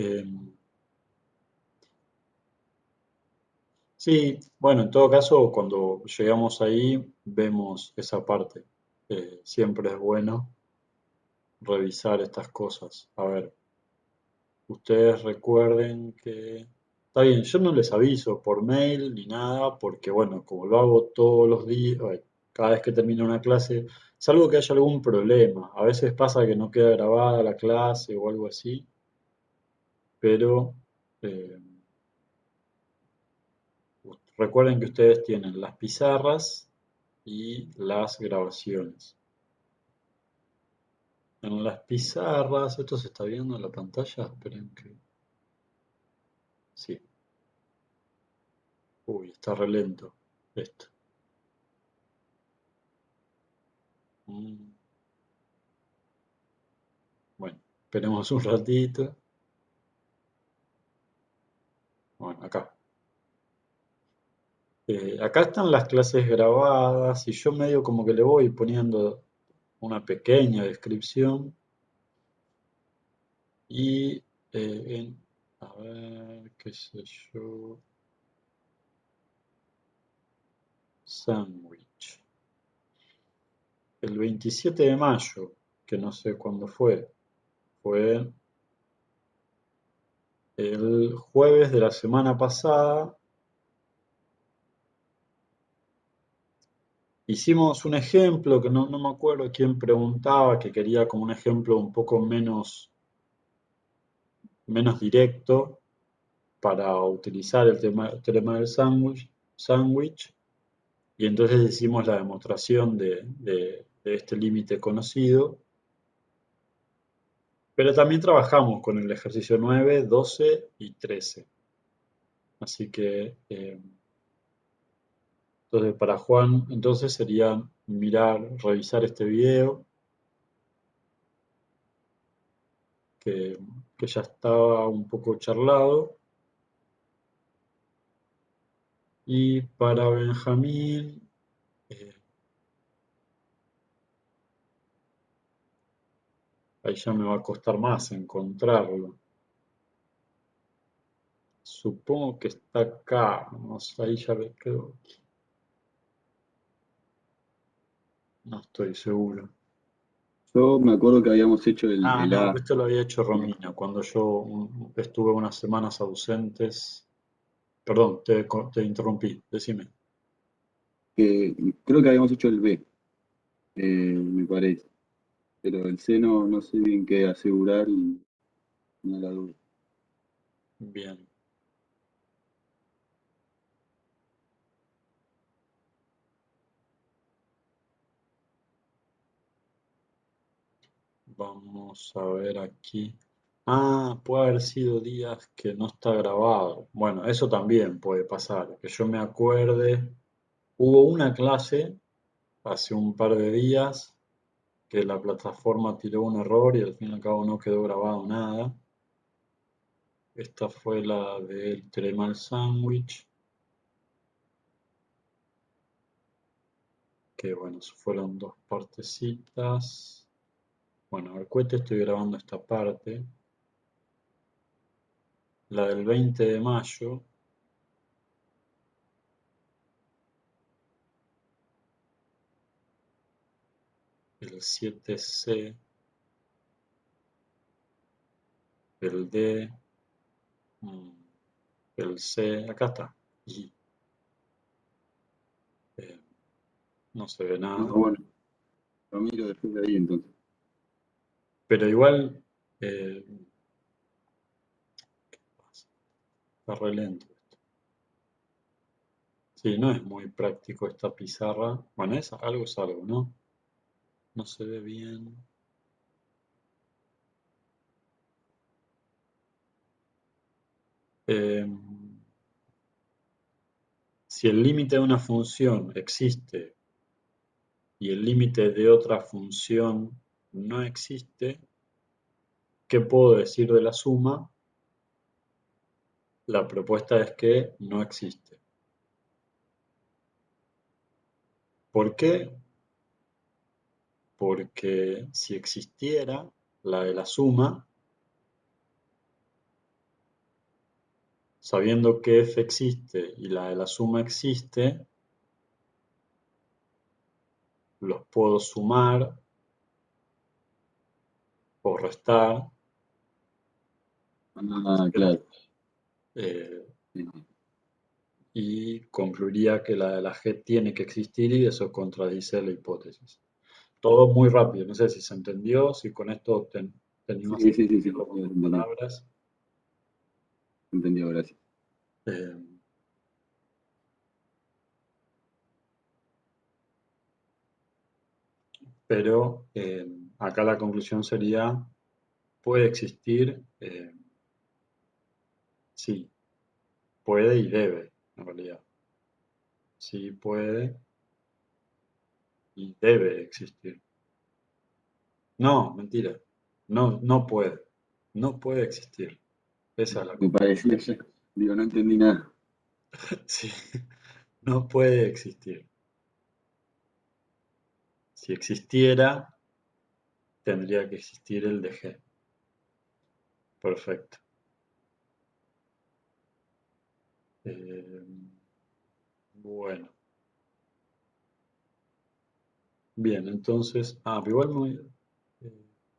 Em, sí, bueno, en todo caso, cuando llegamos ahí, vemos esa parte. Siempre es bueno revisar estas cosas. A ver, ustedes recuerden que... Está bien, yo no les aviso por mail ni nada, porque bueno, como lo hago todos los días, cada vez que termino una clase, salvo que haya algún problema. A veces pasa que no queda grabada la clase o algo así, pero eh, recuerden que ustedes tienen las pizarras y las grabaciones. En las pizarras, ¿esto se está viendo en la pantalla? Esperen que... Sí. Uy, está re lento esto. Mm, Bueno, esperemos un ratito. Bueno, acá. Acá están las clases grabadas y yo medio como que le voy poniendo una pequeña descripción y a ver, qué sé yo, sándwich. El 27 de mayo, que no sé cuándo fue el jueves de la semana pasada. Hicimos un ejemplo que no me acuerdo quién preguntaba, que quería como un ejemplo un poco menos directo para utilizar el tema del sándwich, y entonces hicimos la demostración de este límite conocido, pero también trabajamos con el ejercicio 9, 12 y 13. Así que, entonces para Juan, entonces sería revisar este video que, que ya estaba un poco charlado. Y para Benjamín, eh, ahí ya me va a costar más encontrarlo. Supongo que está acá. No sé, ahí ya le quedó. No estoy seguro. Yo me acuerdo que habíamos hecho Ah, el no, A, esto lo había hecho Romina cuando yo estuve unas semanas ausentes. Perdón, te interrumpí. Decime. que creo que habíamos hecho el B, me parece. Pero el C no sé bien qué asegurar y no la dudo. Bien, vamos a ver aquí. Ah, puede haber sido días que no está grabado. Bueno, eso también puede pasar. Que yo me acuerde. Hubo una clase hace un par de días que la plataforma tiró un error y al fin y al cabo no quedó grabado nada. Esta fue la del Tremal Sandwich, que bueno, fueron dos partecitas. Bueno, al cohete estoy grabando esta parte. La del 20 de mayo, el 7C, el D, mm, el C, acá está. Y eh, no se ve Ah, nada. bueno, lo miro después de ahí entonces. Pero igual, eh, está re lento. Sí, no es muy práctico esta pizarra. Bueno, es algo, ¿no? No se ve bien. Eh, si el límite de una función existe y el límite de otra función no existe, ¿qué puedo decir de la suma? La propuesta es que no existe. ¿Por qué? Porque si existiera la de la suma, sabiendo que f existe y la de la suma existe, los puedo sumar o restar Ah, claro. eh, Sí, y concluiría que la de la g tiene que existir y eso contradice la hipótesis. Todo muy rápido, no sé si se entendió, si con esto te animas a sí, sí, sí, sí, decirlo con tus entendido, palabras. entendido, gracias. Eh, pero acá la conclusión sería, puede existir, sí, puede y debe, en realidad. Sí puede y debe existir. No, mentira. No, no puede. No puede existir. Esa es la Me conclusión. parecía ya. Digo, no entendí nada. Sí, no puede existir. Si existiera, tendría que existir el de G. Perfecto. Eh, bueno, bien, entonces, pero igual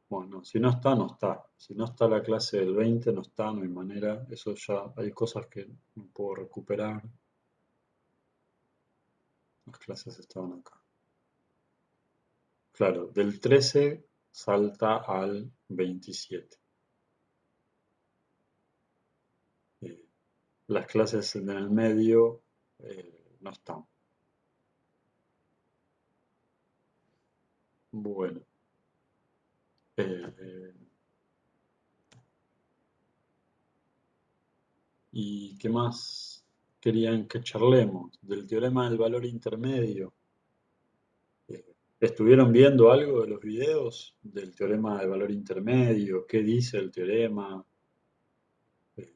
bueno, si no está, no está. Si no está la clase del 20 no está, no hay manera. Eso ya, hay cosas que no puedo recuperar. Las clases estaban acá. Claro, del 13 salta al 27. Eh, las clases en el medio no están. Bueno, eh, ¿y qué más querían que charlemos? Del teorema del valor intermedio. Eh, ¿Estuvieron viendo algo de los videos del teorema del valor intermedio? ¿Qué dice el teorema? Eh,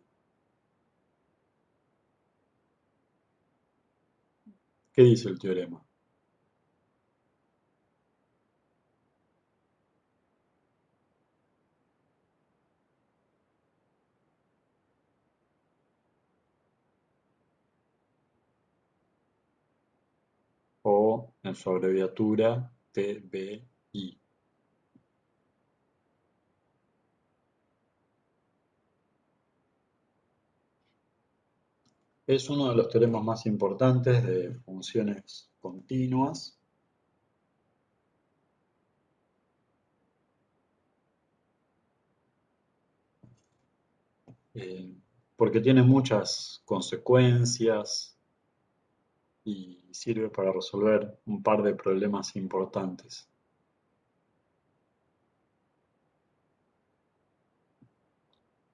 ¿Qué dice el teorema? O en su abreviatura TBI. Es uno de los teoremas más importantes de funciones continuas, eh, porque tiene muchas consecuencias y sirve para resolver un par de problemas importantes.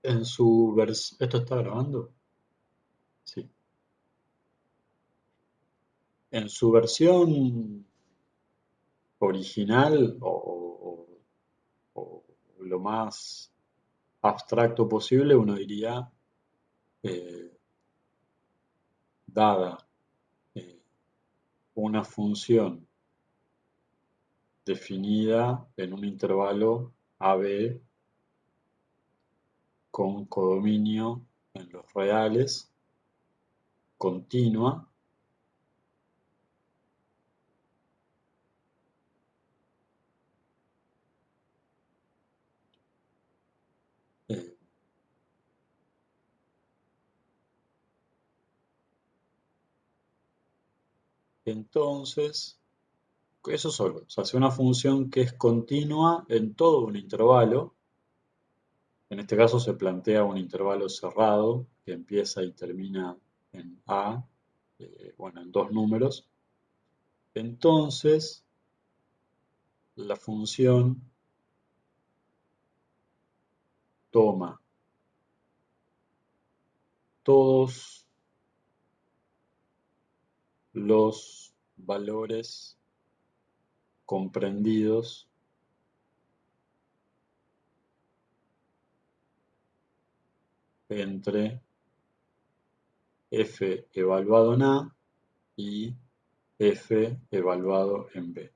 ¿Esto está grabando? Sí. En su versión original o lo más abstracto posible, uno diría, eh, dada eh, una función definida en un intervalo AB con codominio en los reales, continua, eh, entonces, eso solo, o sea, si una función que es continua en todo un intervalo, en este caso se plantea un intervalo cerrado que empieza y termina en A, bueno, en dos números, entonces la función toma todos los valores comprendidos entre f evaluado en A y f evaluado en B.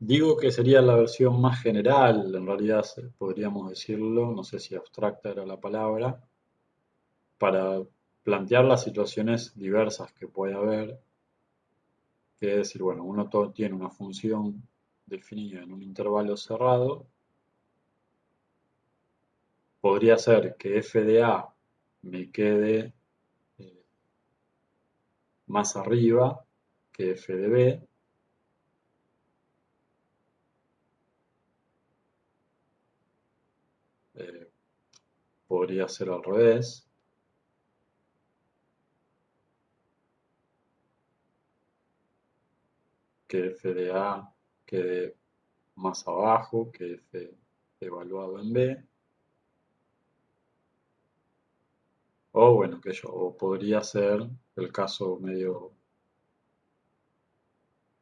Digo que sería la versión más general, en realidad podríamos decirlo, no sé si abstracta era la palabra, para plantear las situaciones diversas que puede haber, que es decir, bueno, uno tiene una función definida en un intervalo cerrado, podría ser que f de a me quede eh, más arriba que f de b, eh, podría ser al revés, que f de a quede más abajo que f evaluado en b, o bueno, que yo, o podría ser el caso medio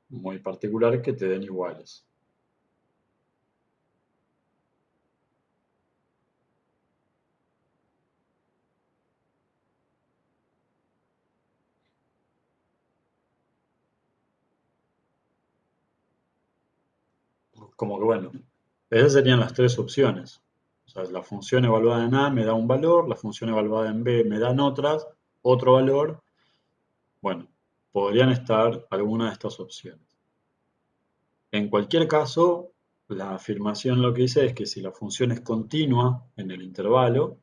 muy particular que te den iguales. Como que bueno, esas serían las tres opciones. O sea, la función evaluada en A me da un valor, la función evaluada en B me dan otro valor. Bueno, podrían estar alguna de estas opciones. En cualquier caso, la afirmación lo que dice es que si la función es continua en el intervalo,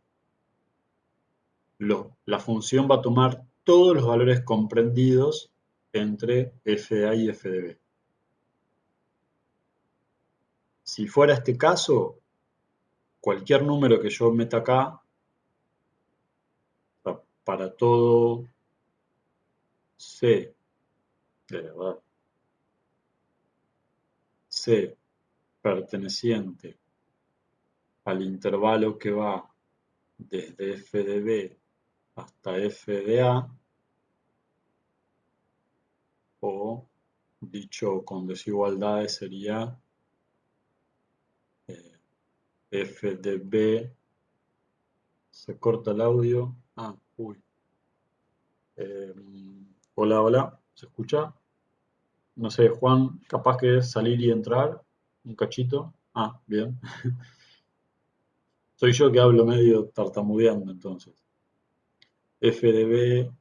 la función va a tomar todos los valores comprendidos entre f de a y f de b. Si fuera este caso, cualquier número que yo meta acá, para todo C, de verdad, C perteneciente al intervalo que va desde f de b hasta f de a, o dicho con desigualdades sería eh, f de b, se corta el audio, uy, eh, hola, hola, ¿se escucha? No sé, Juan, capaz que es salir y entrar un cachito. Bien. Soy yo que hablo medio tartamudeando entonces. F de B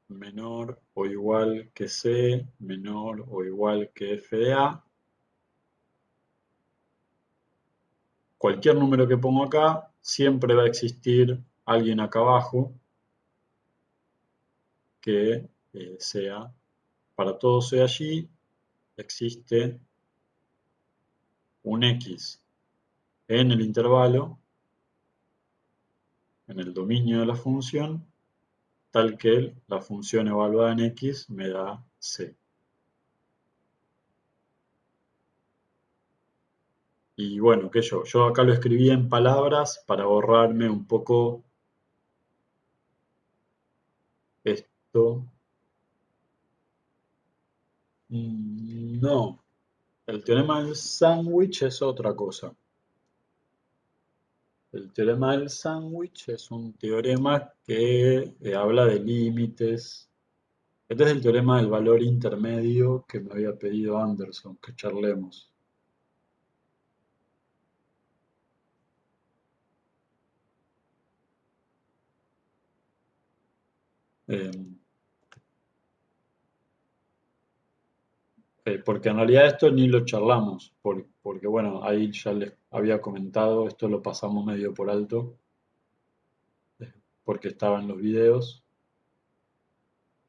menor o igual que C menor o igual que F de A. Cualquier número que pongo acá, siempre va a existir alguien acá abajo que sea, para todo C allí, existe un X en el intervalo, en el dominio de la función, tal que la función evaluada en X me da C. Y bueno, que yo acá lo escribí en palabras para ahorrarme un poco esto. No, el teorema del sándwich es otra cosa. El teorema del sándwich es un teorema que habla de límites. Este es el teorema del valor intermedio que me había pedido Anderson que charlemos. Eh, Porque en realidad esto ni lo charlamos, porque bueno, ahí ya les había comentado, esto lo pasamos medio por alto, porque estaba en los videos.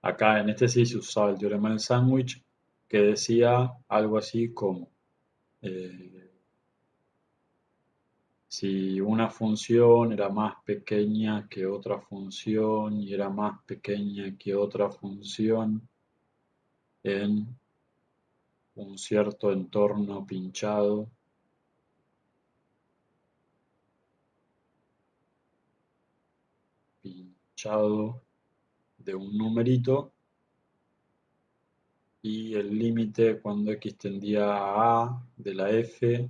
Acá en este sí se usaba el teorema del sándwich, que decía algo así como, eh, si una función era más pequeña que otra función y era más pequeña que otra función en un cierto entorno pinchado de un numerito, y el límite cuando x tendía a de la f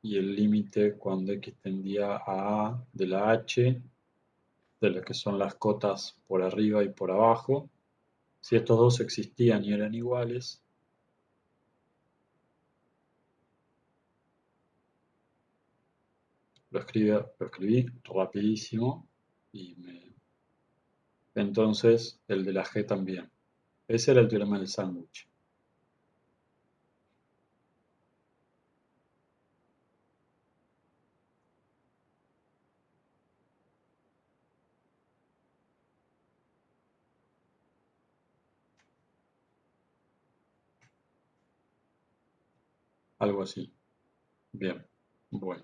y el límite cuando x tendía a de la h, de lo que son las cotas por arriba y por abajo. Si estos dos existían y eran iguales, lo escribí rapidísimo y entonces el de la G también. Ese era el teorema del sándwich, algo así. Bien, bueno,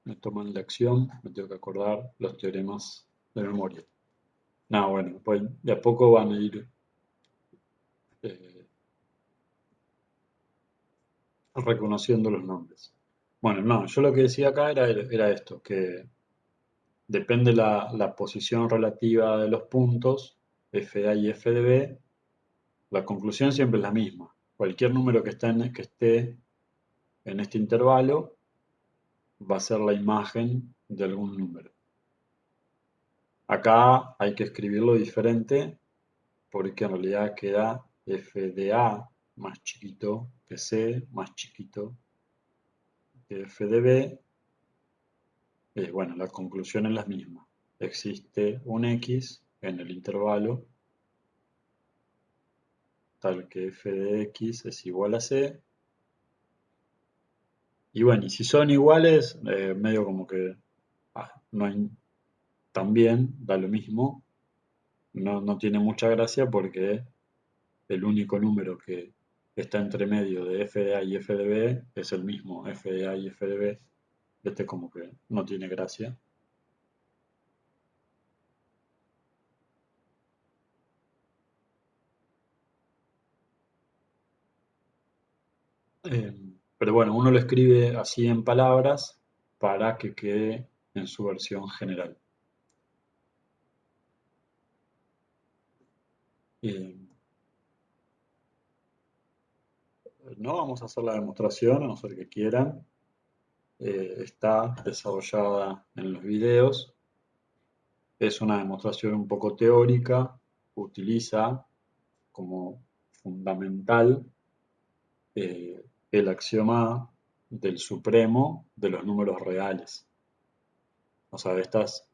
me toman la acción, me tengo que acordar los teoremas de memoria. No, bueno, pues de a poco van a ir eh, reconociendo los nombres. Bueno, no, yo lo que decía acá era esto, que depende la posición relativa de los puntos, f de A y f de B, la conclusión siempre es la misma. Cualquier número que esté en este intervalo va a ser la imagen de algún número. Acá hay que escribirlo diferente porque en realidad queda f de A más chiquito que C más chiquito que f de B. Bueno, la conclusión es la misma. Existe un X en el intervalo tal que f de X es igual a C. Y bueno, y si son iguales, medio como que no hay, también da lo mismo. No tiene mucha gracia porque el único número que está entre medio de f de A y f de B es el mismo f de A y f de B. Este como que no tiene gracia. Eh, pero bueno, uno lo escribe así en palabras para que quede en su versión general. Eh, no vamos a hacer la demostración, a no ser que quieran. Está desarrollada en los videos. Es una demostración un poco teórica. Utiliza como fundamental el axioma del supremo de los números reales. O sea,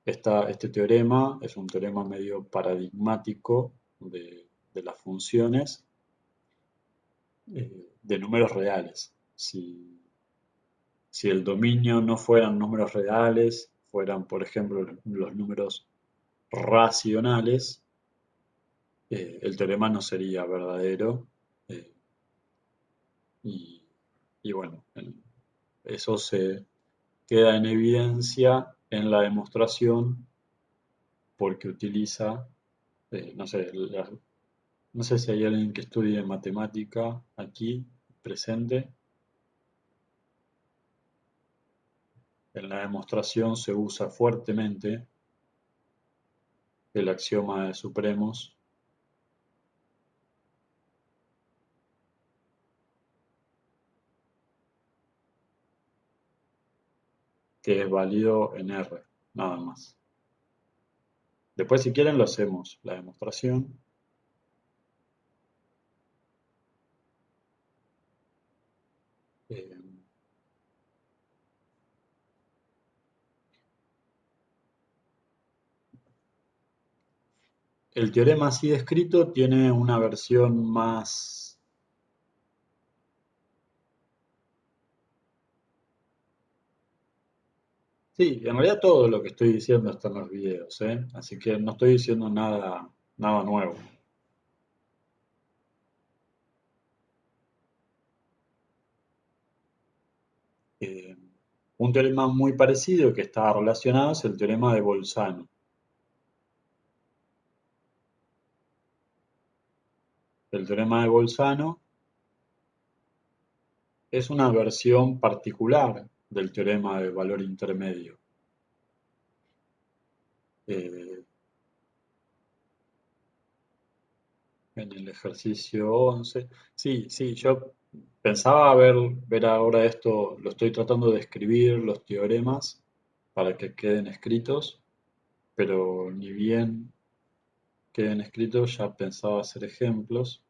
este teorema es un teorema medio paradigmático de las funciones de números reales. Si el dominio no fueran números reales, fueran, por ejemplo, los números racionales, el teorema no sería verdadero. eh, y, y bueno, eso se queda en evidencia en la demostración porque utiliza, no sé, no sé si hay alguien que estudie matemática aquí presente. En la demostración se usa fuertemente el axioma de supremos, que es válido en R, nada más. Después, si quieren, lo hacemos, la demostración. Eh, el teorema así descrito tiene una versión más. Sí, en realidad todo lo que estoy diciendo está en los videos, ¿eh? Así que no estoy diciendo nada nuevo. Eh, un teorema muy parecido que está relacionado es el teorema de Bolzano. El teorema de Bolzano es una versión particular del teorema de valor intermedio. Eh, en el ejercicio 11. Sí, sí, yo pensaba ver ahora esto, lo estoy tratando de escribir, los teoremas, para que queden escritos, pero ni bien queden escritos, ya pensaba hacer ejemplos.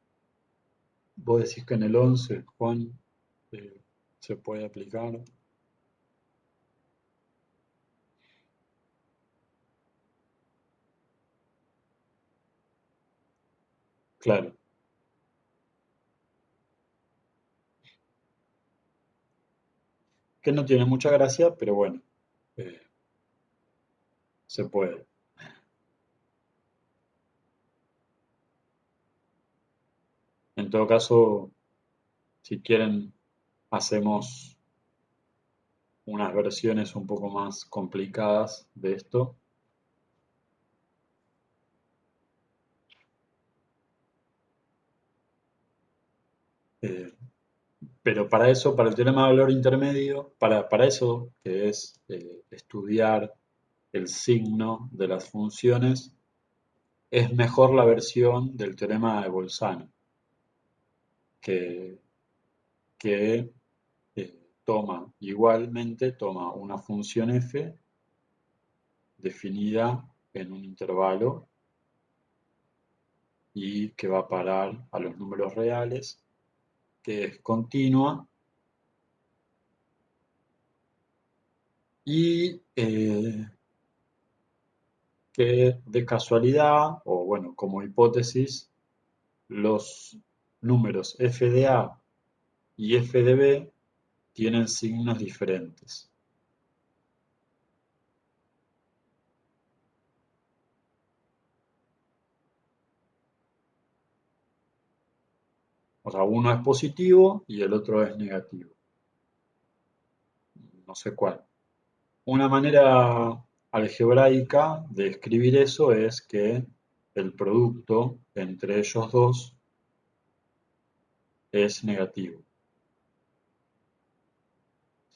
Vos decís que en el 11, Juan, eh, se puede aplicar. Claro, que no tiene mucha gracia, pero bueno, eh, se puede. En todo caso, si quieren, hacemos unas versiones un poco más complicadas de esto. eh, pero para eso, para el teorema de valor intermedio, para eso, que es estudiar el signo de las funciones, es mejor la versión del teorema de Bolzano, que, que toma una función f definida en un intervalo y que va a parar a los números reales, que es continua y que de casualidad, o bueno, como hipótesis, los números f de a y f de b tienen signos diferentes. O sea, uno es positivo y el otro es negativo. No sé cuál. Una manera algebraica de escribir eso es que el producto entre ellos dos es negativo.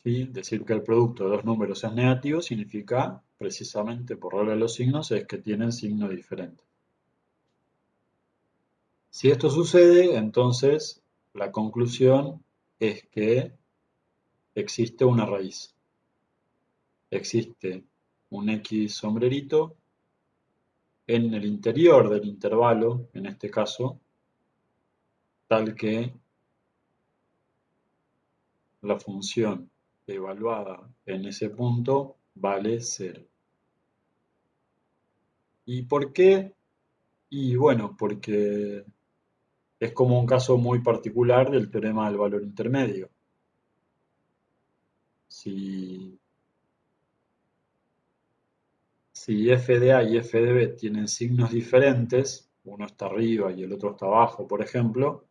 ¿Sí? Decir que el producto de dos números es negativo significa, precisamente por regla de los signos, es que tienen signos diferentes. Si esto sucede, entonces la conclusión es que existe una raíz. Existe un X sombrerito en el interior del intervalo, en este caso, tal que la función evaluada en ese punto vale 0. ¿Y por qué? Y bueno, porque es como un caso muy particular del teorema del valor intermedio. Si, si f de a y f de b tienen signos diferentes, uno está arriba y el otro está abajo, por ejemplo,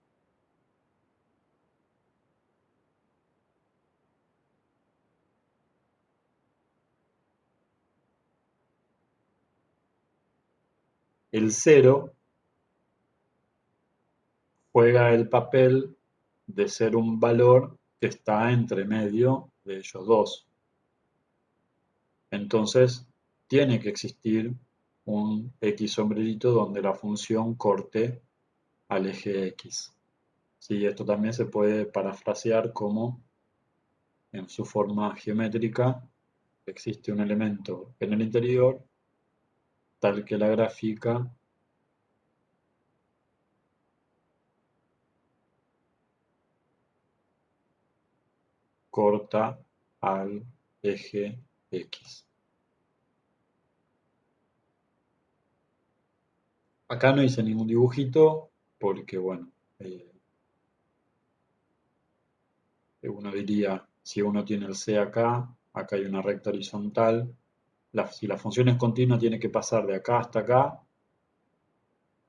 el cero juega el papel de ser un valor que está entre medio de ellos dos. Entonces, tiene que existir un X sombrerito donde la función corte al eje X. Sí, esto también se puede parafrasear como, en su forma geométrica, existe un elemento en el interior tal que la gráfica corta al eje X. Acá no hice ningún dibujito porque, bueno, eh, uno diría, si uno tiene el C acá, acá hay una recta horizontal, si la función es continua tiene que pasar de acá hasta acá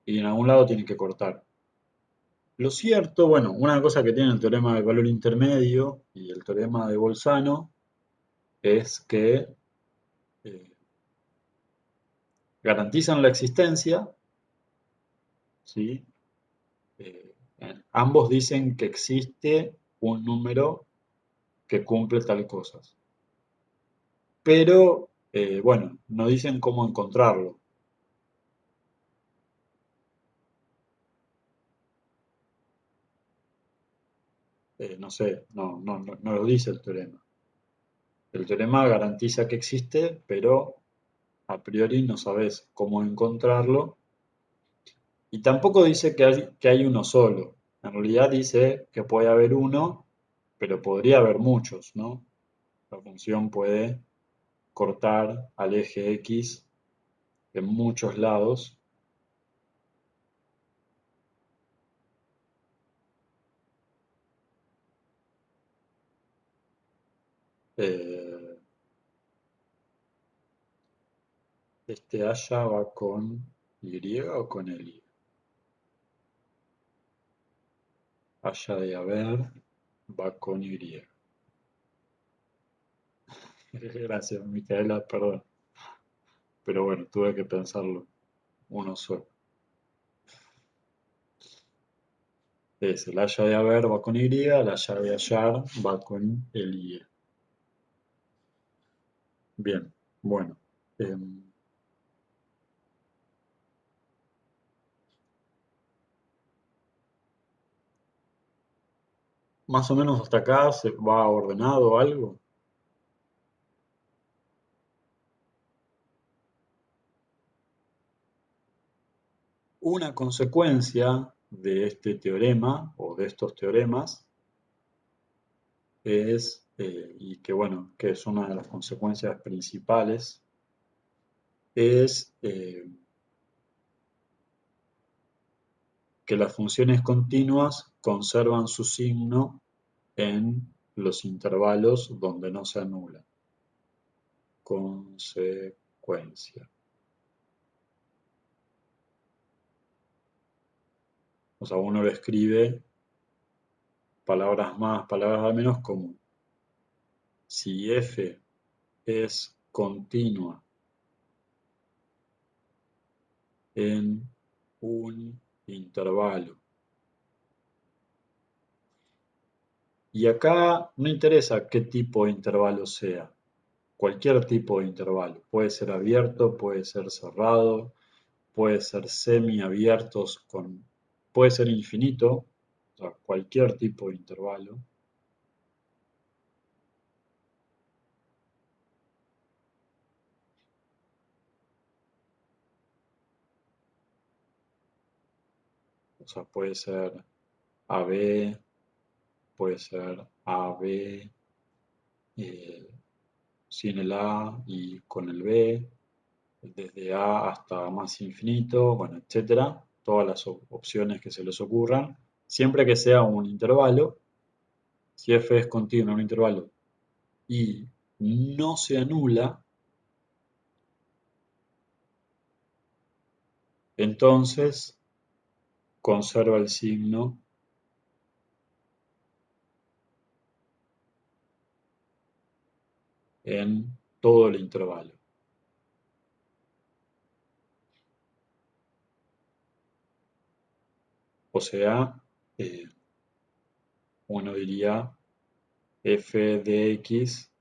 y en algún lado tiene que cortar. Lo cierto, bueno, una cosa que tiene el teorema del valor intermedio y el teorema de Bolzano es que eh, garantizan la existencia, ¿sí? Ambos dicen que existe un número que cumple tal cosa, pero bueno, no dicen cómo encontrarlo. No sé, no lo dice el teorema. El teorema garantiza que existe, pero a priori no sabes cómo encontrarlo Y tampoco dice que hay uno solo. En realidad dice que puede haber uno, pero podría haber muchos, ¿no? La función puede cortar al eje X en muchos lados. Eh, este haya va con Y o con el Y. Haya de haber va con Y. Gracias, Micaela, perdón. Pero bueno, tuve que pensarlo uno solo. Es el haya de haber va con Y, el haya de hallar va con el Y. Bien, bueno. Más o menos hasta acá se va ordenado algo. Una consecuencia de este teorema o de estos teoremas es, y que bueno, que es una de las consecuencias principales, es que las funciones continuas conservan su signo en los intervalos donde no se anulan. Consecuencia. O sea, uno lo escribe palabras más, palabras menos como si f es continua en un intervalo. Y acá no interesa qué tipo de intervalo sea, cualquier tipo de intervalo. Puede ser abierto, puede ser cerrado, puede ser semiabiertos puede ser infinito, o sea, cualquier tipo de intervalo. O sea, puede ser AB, puede ser AB, eh, sin el A y con el B, desde A hasta más infinito, bueno, etcétera, todas las opciones que se les ocurran, siempre que sea un intervalo, si f es continuo en un intervalo y no se anula, entonces conserva el signo en todo el intervalo. O sea, eh, uno diría f de x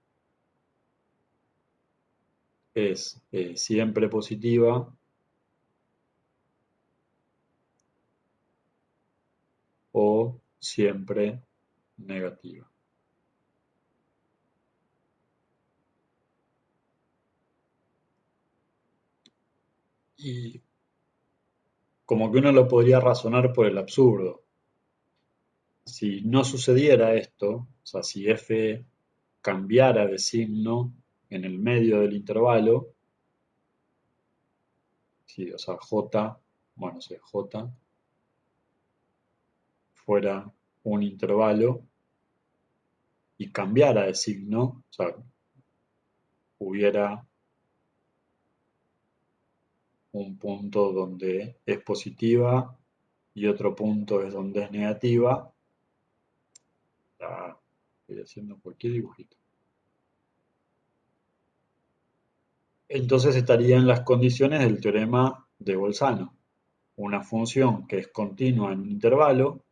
es siempre positiva o siempre negativa. Y como que uno lo podría razonar por el absurdo. Si no sucediera esto, o sea, si f cambiara de signo en el medio del intervalo, si, o sea, j, bueno, si j fuera un intervalo y cambiara de signo, o sea, hubiera un punto donde es positiva y otro punto es donde es negativa, ya estoy haciendo cualquier dibujito. Entonces estaría en las condiciones del teorema de Bolzano. Una función que es continua en un intervalo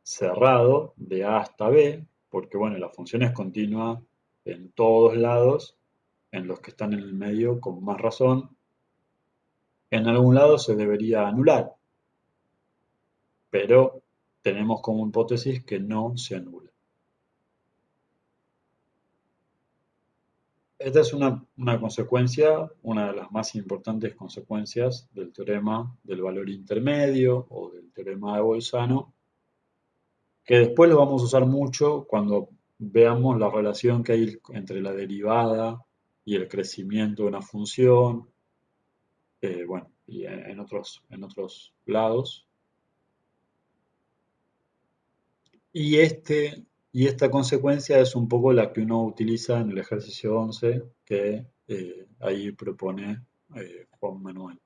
cerrado de A hasta B, porque bueno, la función es continua en todos lados, en los que están en el medio con más razón, en algún lado se debería anular, pero tenemos como hipótesis que no se anula. Esta es una consecuencia, una de las más importantes consecuencias del teorema del valor intermedio o del teorema de Bolzano, que después lo vamos a usar mucho cuando veamos la relación que hay entre la derivada y el crecimiento de una función, bueno, y en otros lados. Y, y esta consecuencia es un poco la que uno utiliza en el ejercicio 11 que ahí propone Juan Manuel.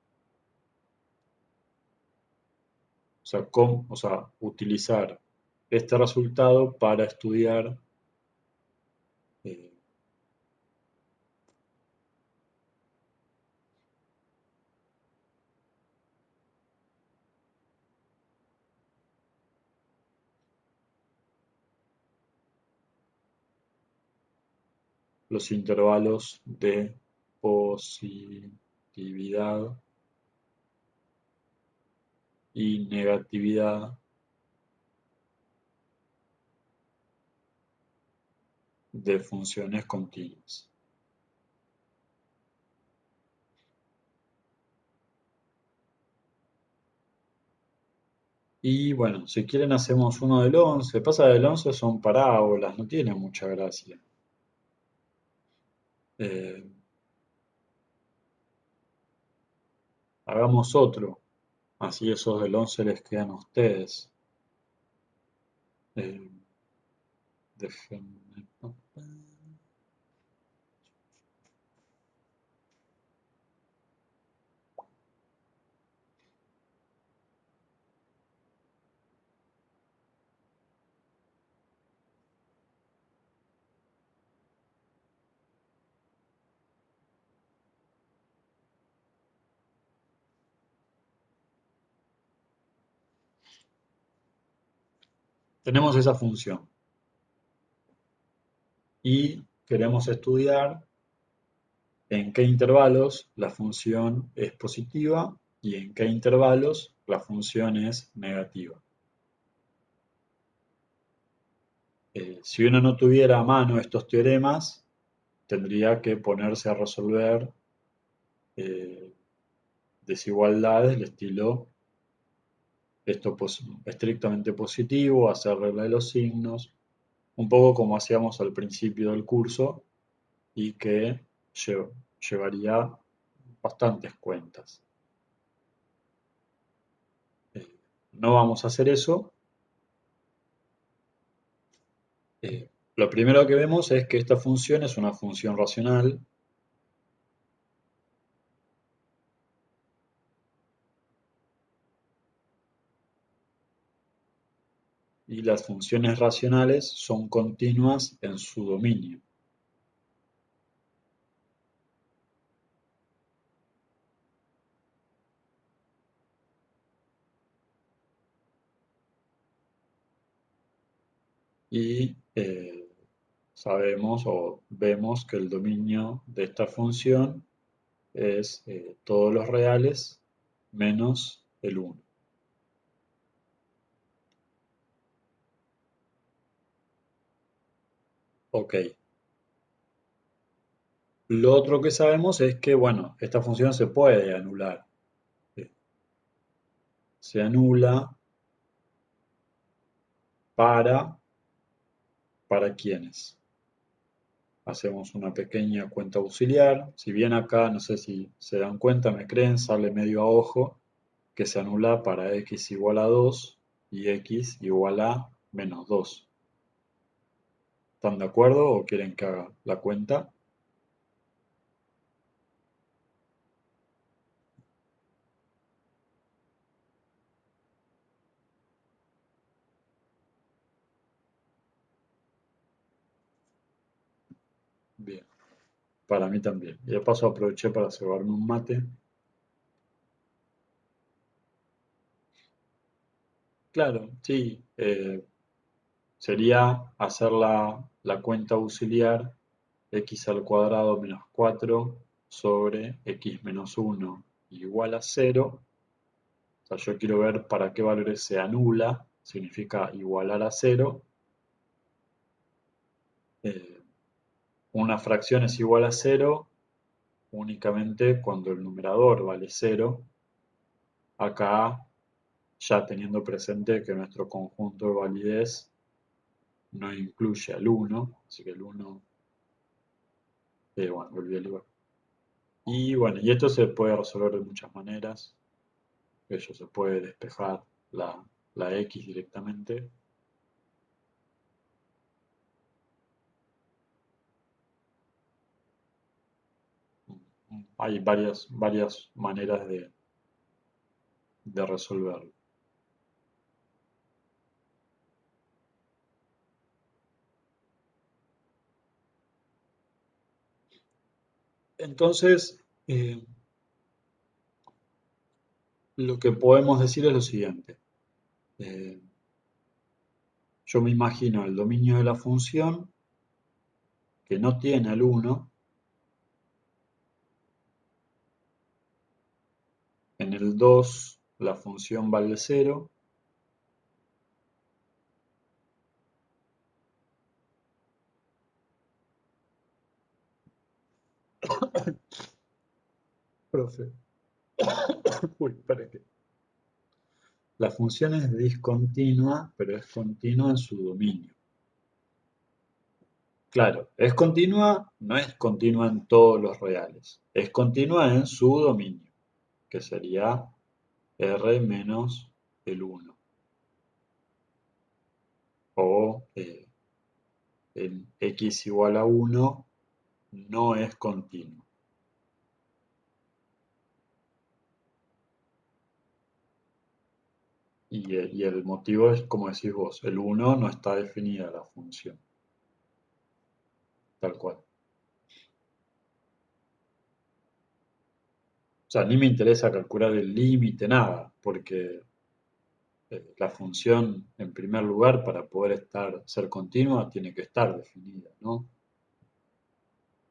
O sea, utilizar este resultado para estudiar eh, los intervalos de positividad y negatividad de funciones continuas. Y bueno, si quieren hacemos uno del 11. Pasa del 11 son parábolas, no tiene mucha gracia. Eh, Hagamos otro, así esos del 11 les quedan a ustedes. Eh, Déjenme. Tenemos esa función y queremos estudiar en qué intervalos la función es positiva y en qué intervalos la función es negativa. Si uno no tuviera a mano estos teoremas, tendría que ponerse a resolver eh, desigualdades del estilo esto estrictamente positivo, hacer regla de los signos, un poco como hacíamos al principio del curso y que llevaría bastantes cuentas. Eh, no vamos a hacer eso. Lo primero que vemos es que esta función es una función racional y las funciones racionales son continuas en su dominio. Y sabemos o vemos que el dominio de esta función es todos los reales menos el 1. Ok. Lo otro que sabemos es que, bueno, esta función se puede anular. Eh, Se anula ¿para quiénes? Hacemos una pequeña cuenta auxiliar. Si bien acá, no sé si se dan cuenta, me creen, sale medio a ojo que se anula para x igual a 2 y x igual a menos 2. ¿Están de acuerdo o quieren que haga la cuenta? Bien, para mí también. Y de paso aproveché para cebarme un mate. Claro, sí. Sería hacer la cuenta auxiliar x al cuadrado menos 4 sobre x menos 1 igual a 0. O sea, yo quiero ver para qué valores se anula, significa igualar a 0. una fracción es igual a cero únicamente cuando el numerador vale cero. Acá, ya teniendo presente que nuestro conjunto de validez no incluye al 1, así que el 1, bueno, volví al igual. Y bueno, y esto se puede resolver de muchas maneras. Ello se puede despejar la x directamente. Hay varias maneras de resolverlo. Entonces, lo que podemos decir es lo siguiente. Eh, yo me imagino el dominio de la función que no tiene al 1. En el 2 la función vale 0. Profe. Uy, espera que. La función es discontinua, pero es continua en su dominio. Claro, es continua, no es continua en todos los reales. Es continua en su dominio, que sería R menos el 1. O el x igual a 1 no es continuo. Y el motivo es, como decís vos, el 1 no está definida la función, tal cual. O sea, ni me interesa calcular el límite, nada, porque la función, en primer lugar, para poder ser continua, tiene que estar definida, ¿no?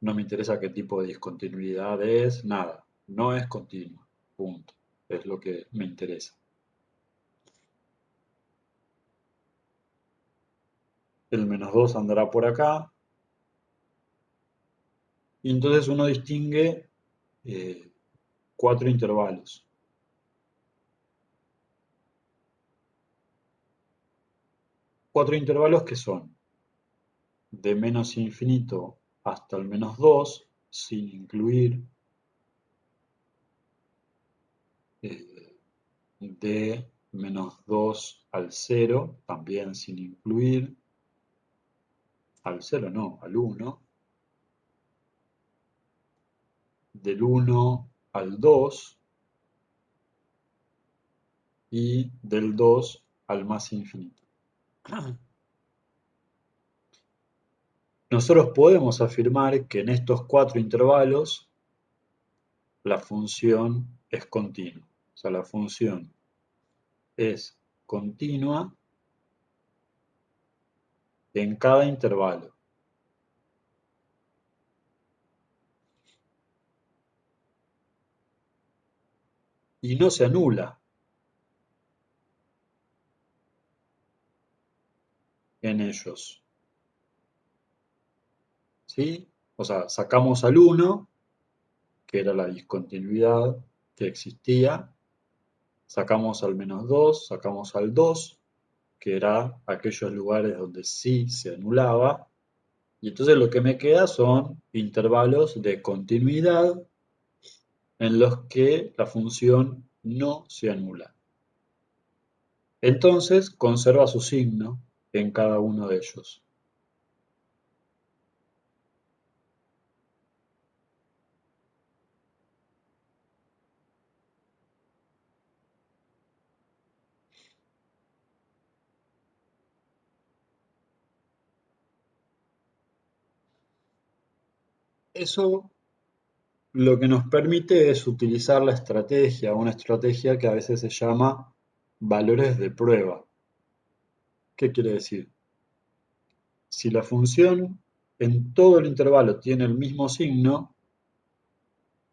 No me interesa qué tipo de discontinuidad es, nada. No es continua, punto. Es lo que me interesa. El menos 2 andará por acá. Y entonces uno distingue eh, cuatro intervalos. Cuatro intervalos que son de menos infinito hasta el menos 2, sin incluir eh, de menos 2 al 0, también sin incluir, al 0 no, al 1, del 1 al 2 y del 2 al más infinito. Nosotros podemos afirmar que en estos cuatro intervalos la función es continua. O sea, la función es continua en cada intervalo. Y no se anula en ellos. ¿Sí? O sea, sacamos al 1, que era la discontinuidad que existía, sacamos al menos 2, sacamos al 2, que era aquellos lugares donde sí se anulaba, y entonces lo que me queda son intervalos de continuidad en los que la función no se anula. Entonces conserva su signo en cada uno de ellos. Eso lo que nos permite es utilizar una estrategia que a veces se llama valores de prueba. ¿Qué quiere decir? Si la función en todo el intervalo tiene el mismo signo,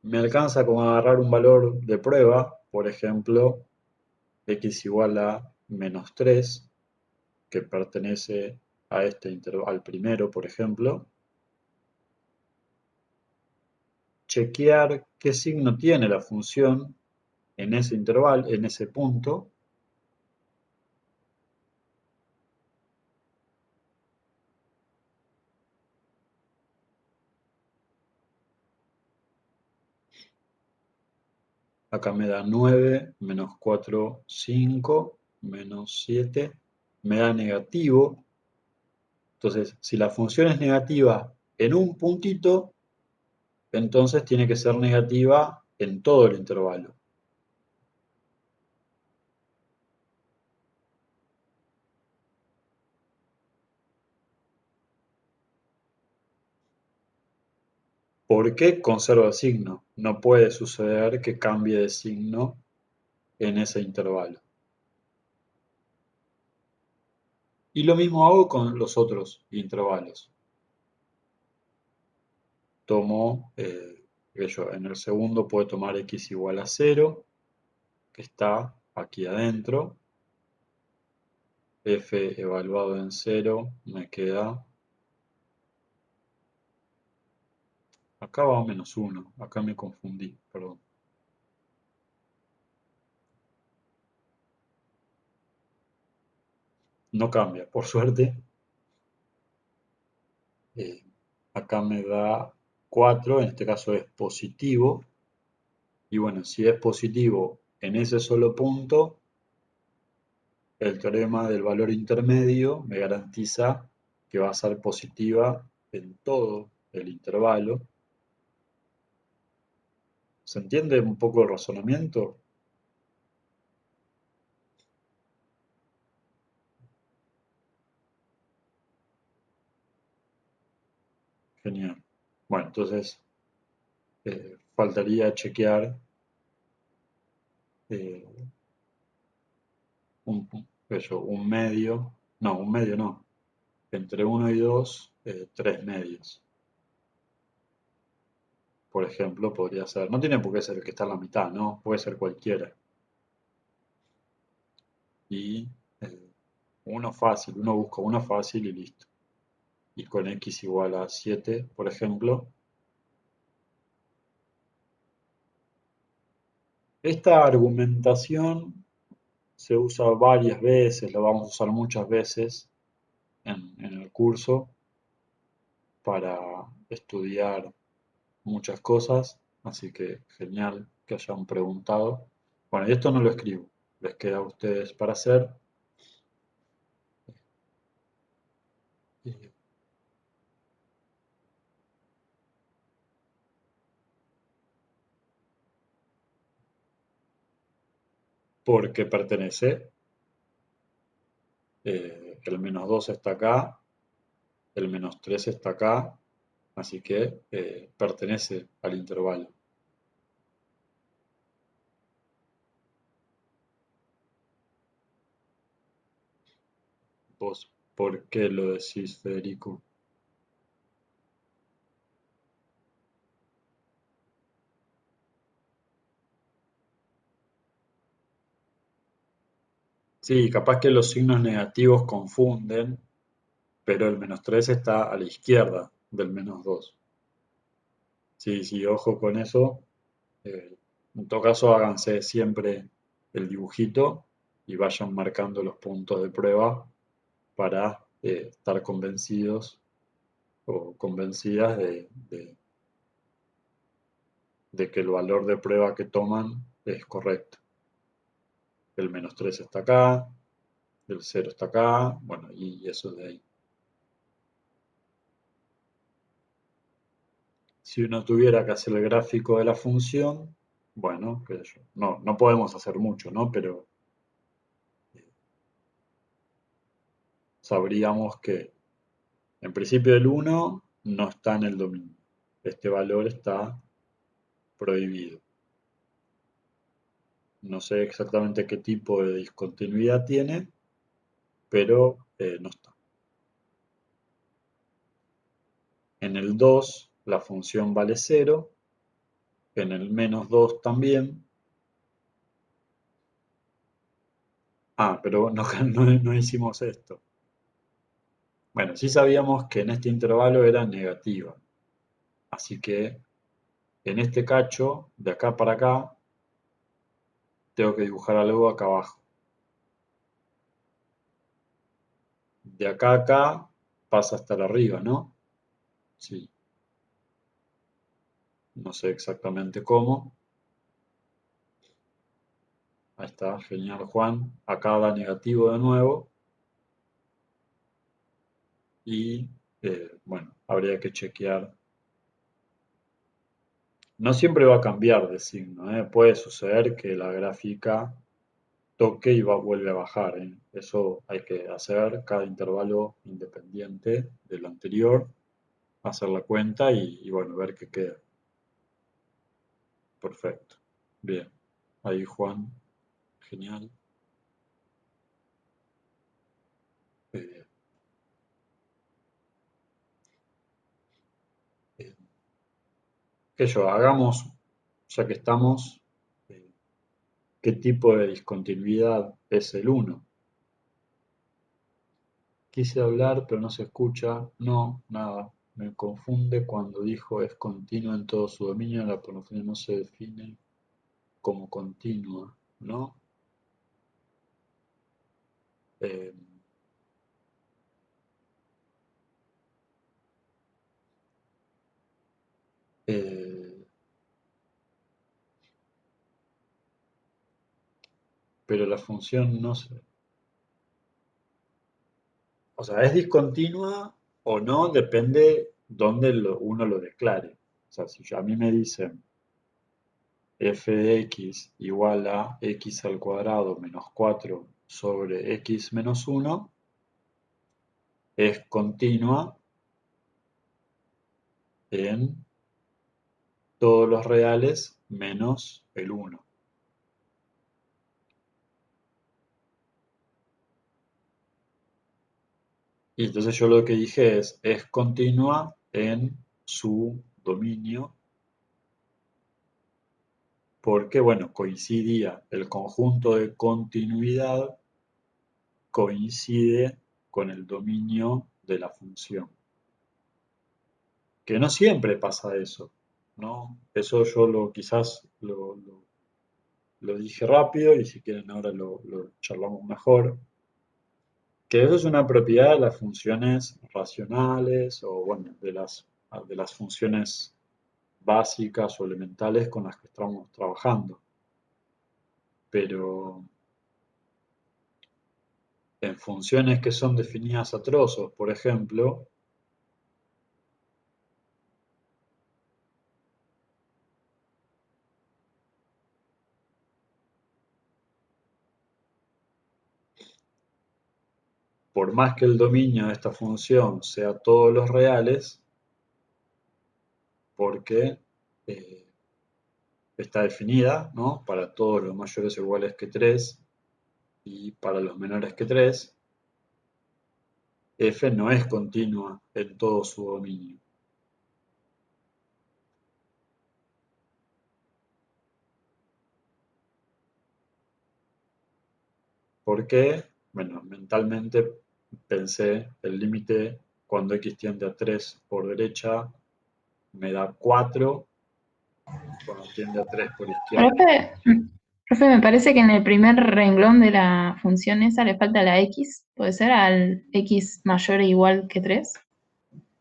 me alcanza con agarrar un valor de prueba, por ejemplo, x igual a menos 3, que pertenece a este intervalo, al primero, por ejemplo, chequear qué signo tiene la función en ese intervalo, en ese punto. Acá me da 9 menos 4 5 menos 7 me da negativo. Entonces, si la función es negativa en un puntito, entonces tiene que ser negativa en todo el intervalo. ¿Por qué conserva el signo? No puede suceder que cambie de signo en ese intervalo. Y lo mismo hago con los otros intervalos. Tomo, en el segundo puedo tomar x igual a 0, que está aquí adentro. F evaluado en 0 me queda, acá va menos 1, acá me confundí, perdón. No cambia, por suerte. Eh, Acá me da 4, en este caso es positivo. Y bueno, si es positivo en ese solo punto, el teorema del valor intermedio me garantiza que va a ser positiva en todo el intervalo. ¿Se entiende un poco el razonamiento? Genial. Bueno, entonces faltaría chequear eh, un medio, no, un medio no, entre uno y 2, 3 medios. Por ejemplo, podría ser, no tiene por qué ser el que está en la mitad, ¿no? Puede ser cualquiera. Y uno fácil, uno busca uno fácil y listo. Y con x igual a 7, por ejemplo. Esta argumentación se usa varias veces, la vamos a usar muchas veces en el curso para estudiar muchas cosas, así que genial que hayan preguntado. Bueno, y esto no lo escribo, les queda a ustedes para hacer. Porque pertenece, el menos 2 está acá, el menos 3 está acá, así que pertenece al intervalo. ¿Vos por qué lo decís, Federico? Sí, capaz que los signos negativos confunden, pero el menos 3 está a la izquierda del menos 2. Sí, sí, ojo con eso. En todo caso, háganse siempre el dibujito y vayan marcando los puntos de prueba para estar convencidos o convencidas de que el valor de prueba que toman es correcto. El menos 3 está acá, el 0 está acá, bueno, y eso de ahí. Si uno tuviera que hacer el gráfico de la función, bueno, no, no podemos hacer mucho, ¿no? Pero sabríamos que en principio el 1 no está en el dominio. Este valor está prohibido. No sé exactamente qué tipo de discontinuidad tiene, pero no está. En el 2 la función vale 0, en el menos 2 también. Ah, pero no, no hicimos esto. Bueno, sí sabíamos que en este intervalo era negativa, así que en este cacho, de acá para acá, tengo que dibujar algo acá abajo. De acá a acá pasa hasta arriba, ¿no? Sí, no sé exactamente cómo. Ahí está, genial Juan. Acá da negativo de nuevo. Y bueno, habría que chequear. No siempre va a cambiar de signo, ¿eh? Puede suceder que la gráfica toque y vuelve a bajar, ¿eh? Eso hay que hacer cada intervalo independiente del anterior, hacer la cuenta y bueno, ver qué queda. Perfecto. Bien. Ahí Juan, genial. Eh, eh, que yo, hagamos, ya que estamos, eh, qué tipo de discontinuidad es el uno. Quise hablar, pero no se escucha. No, nada. Me confunde cuando dijo es continua en todo su dominio. La pronunciación no se define como continua, ¿no? Eh, eh, pero la función no se... O sea, es discontinua o no, depende dónde uno lo declare. O sea, si a mí me dicen f de x igual a x al cuadrado menos 4 sobre x menos 1, es continua en todos los reales menos el uno. Y entonces yo lo que dije es continua en su dominio, porque, bueno, coincidía, el conjunto de continuidad coincide con el dominio de la función. Que no siempre pasa eso, ¿no? Eso yo quizás lo dije rápido y si quieren ahora lo charlamos mejor. Que eso es una propiedad de las funciones racionales o, bueno, de las funciones básicas o elementales con las que estamos trabajando. Pero en funciones que son definidas a trozos, por ejemplo, por más que el dominio de esta función sea todos los reales, porque eh, está definida, ¿no? Para todos los mayores o iguales que 3 y para los menores que 3, f no es continua en todo su dominio. ¿Por qué? Bueno, mentalmente pensé el límite cuando x tiende a 3 por derecha me da 4 cuando tiende a 3 por izquierda. Profe, profe, me parece que en el primer renglón de la función esa le falta la x, ¿puede ser al x mayor o igual que 3?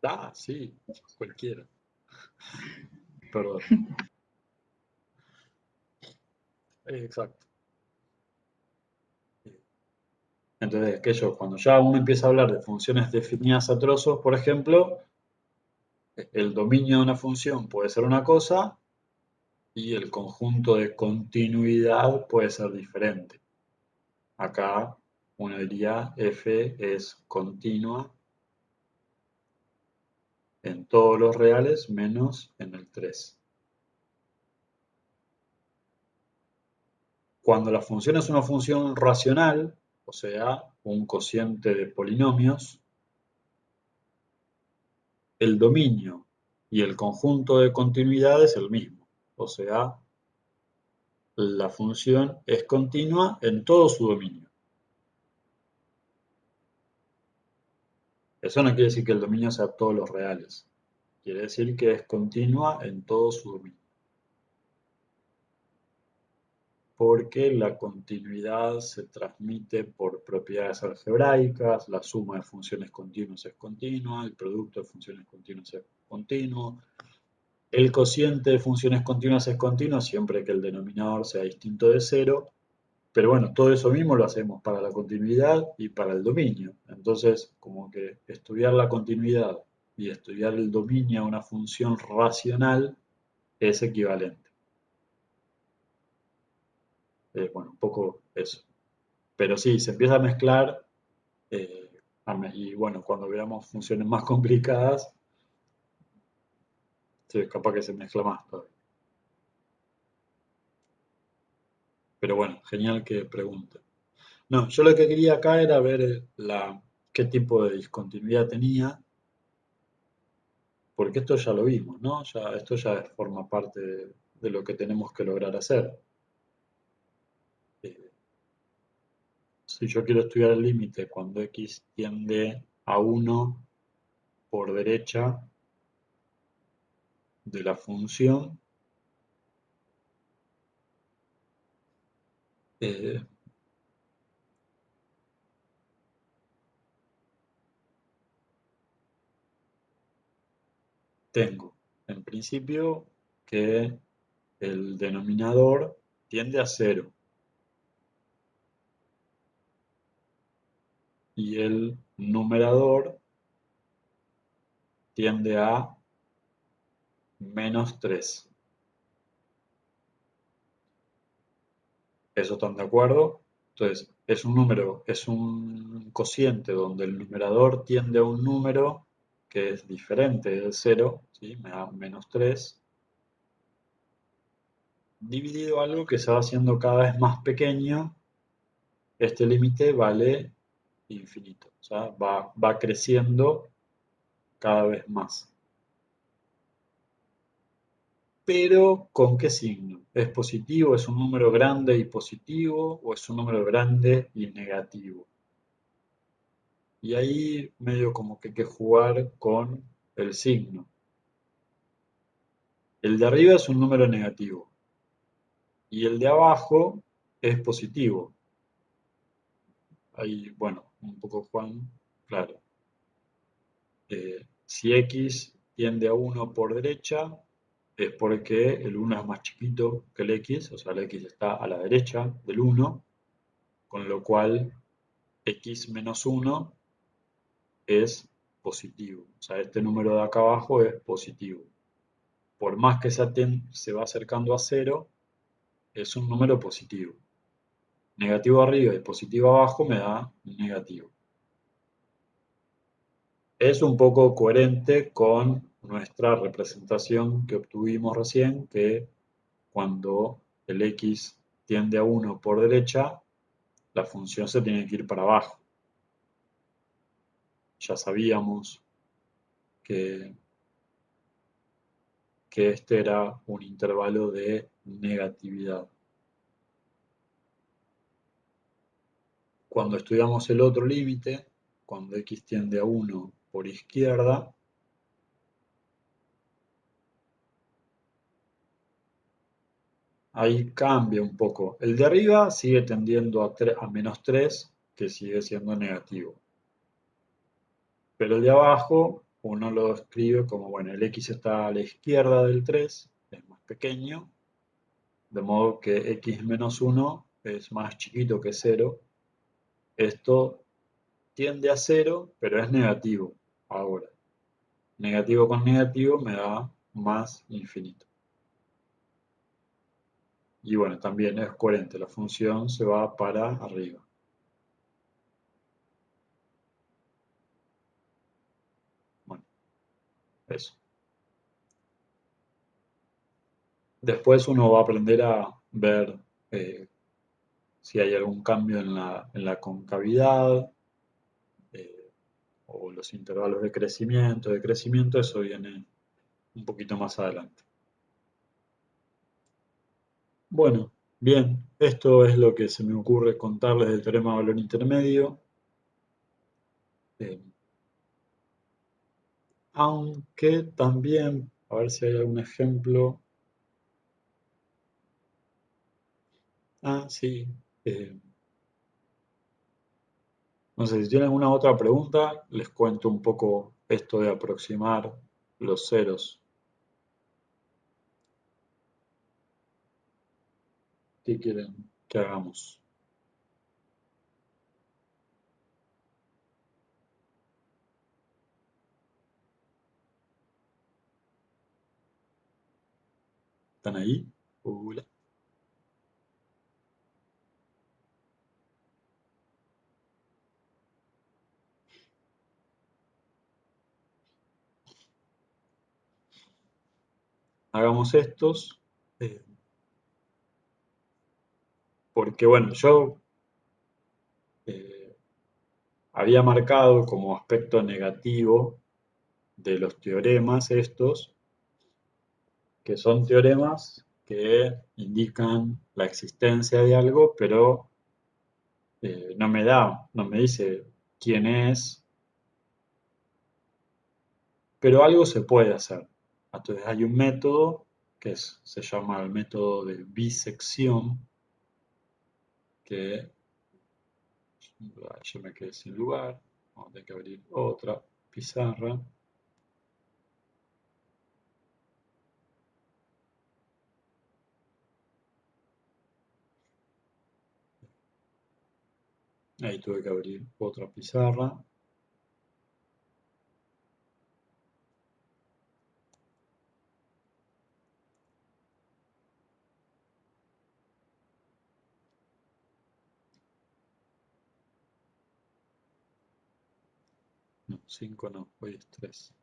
Ah, sí, cualquiera. Perdón. Exacto. Entonces, cuando ya uno empieza a hablar de funciones definidas a trozos, por ejemplo, el dominio de una función puede ser una cosa y el conjunto de continuidad puede ser diferente. Acá uno diría f es continua en todos los reales menos en el 3. Cuando la función es una función racional, o sea, un cociente de polinomios, el dominio y el conjunto de continuidad es el mismo. O sea, la función es continua en todo su dominio. Eso no quiere decir que el dominio sea todos los reales. Quiere decir que es continua en todo su dominio. porque la continuidad se transmite por propiedades algebraicas, la suma de funciones continuas es continua, el producto de funciones continuas es continuo, el cociente de funciones continuas es continuo siempre que el denominador sea distinto de cero, pero bueno, todo eso mismo lo hacemos para la continuidad y para el dominio. Entonces, como que estudiar la continuidad y estudiar el dominio de una función racional es equivalente. Bueno, un poco eso. Pero sí, se empieza a mezclar eh, y bueno, cuando veamos funciones más complicadas, sí, capaz que se mezcla más todavía. Pero bueno, genial que pregunte. No, yo lo que quería acá era ver qué tipo de discontinuidad tenía, porque esto ya lo vimos, ¿no? Esto ya forma parte de lo que tenemos que lograr hacer. Eh, si yo quiero estudiar el límite cuando x tiende a 1 por derecha de la función, eh, tengo en principio que el denominador tiende a 0 y el numerador tiende a -3. ¿Eso están de acuerdo? Entonces, es un número, es un cociente donde el numerador tiende a un número que es diferente del 0, ¿sí? Me da -3, dividido algo que se va haciendo cada vez más pequeño. Este límite vale infinito, o sea, va creciendo cada vez más. Pero, ¿con qué signo? ¿Es positivo? ¿Es un número grande y positivo? ¿O es un número grande y negativo? Y ahí medio como que hay que jugar con el signo. El de arriba es un número negativo y el de abajo es positivo. Ahí, bueno, un poco Juan, claro. Si x tiende a 1 por derecha, es porque el 1 es más chiquito que el x, o sea, el x está a la derecha del 1, con lo cual x menos 1 es positivo. O sea, este número de acá abajo es positivo. Por más que se va acercando a 0, es un número positivo. Negativo arriba y positivo abajo me da negativo. Es un poco coherente con nuestra representación que obtuvimos recién, que cuando el x tiende a 1 por derecha, la función se tiene que ir para abajo. Ya sabíamos que, que este era un intervalo de negatividad. Cuando estudiamos el otro límite, cuando x tiende a 1 por izquierda, ahí cambia un poco. El de arriba sigue tendiendo a -3, que sigue siendo negativo. Pero el de abajo, uno lo escribe como, bueno, el x está a la izquierda del 3, es más pequeño, de modo que x menos 1 es más chiquito que 0. Esto tiende a 0, pero es negativo ahora. Negativo con negativo me da más infinito. Y bueno, también es coherente, la función se va para arriba. Bueno, eso. Después uno va a aprender a ver eh, si hay algún cambio en la concavidad eh, o los intervalos de crecimiento, eso viene un poquito más adelante. Bueno, bien, esto es lo que se me ocurre contarles del teorema de valor intermedio. Eh, Aunque también, a ver si hay algún ejemplo. Ah, sí. No sé si tienen alguna otra pregunta, les cuento un poco esto de aproximar los ceros. ¿Qué quieren que hagamos? ¿Están ahí? Hola. Hagamos estos, eh, porque bueno, yo eh, había marcado como aspecto negativo de los teoremas estos, que son teoremas que indican la existencia de algo, pero no me dice quién es, pero algo se puede hacer. Entonces hay un método se llama el método de bisección, que yo me quedé sin lugar, vamos a tener que abrir otra pizarra. Ahí tuve que abrir otra pizarra. No, 5 no, hoy es 3.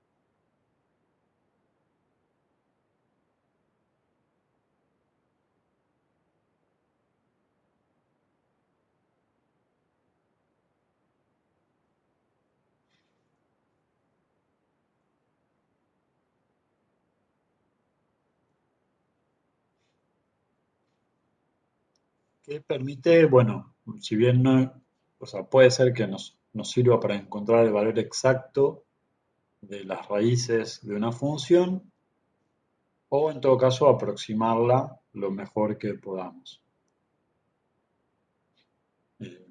Que permite, bueno, si bien no, o sea, puede ser que nos sirva para encontrar el valor exacto de las raíces de una función, o en todo caso aproximarla lo mejor que podamos. Eh,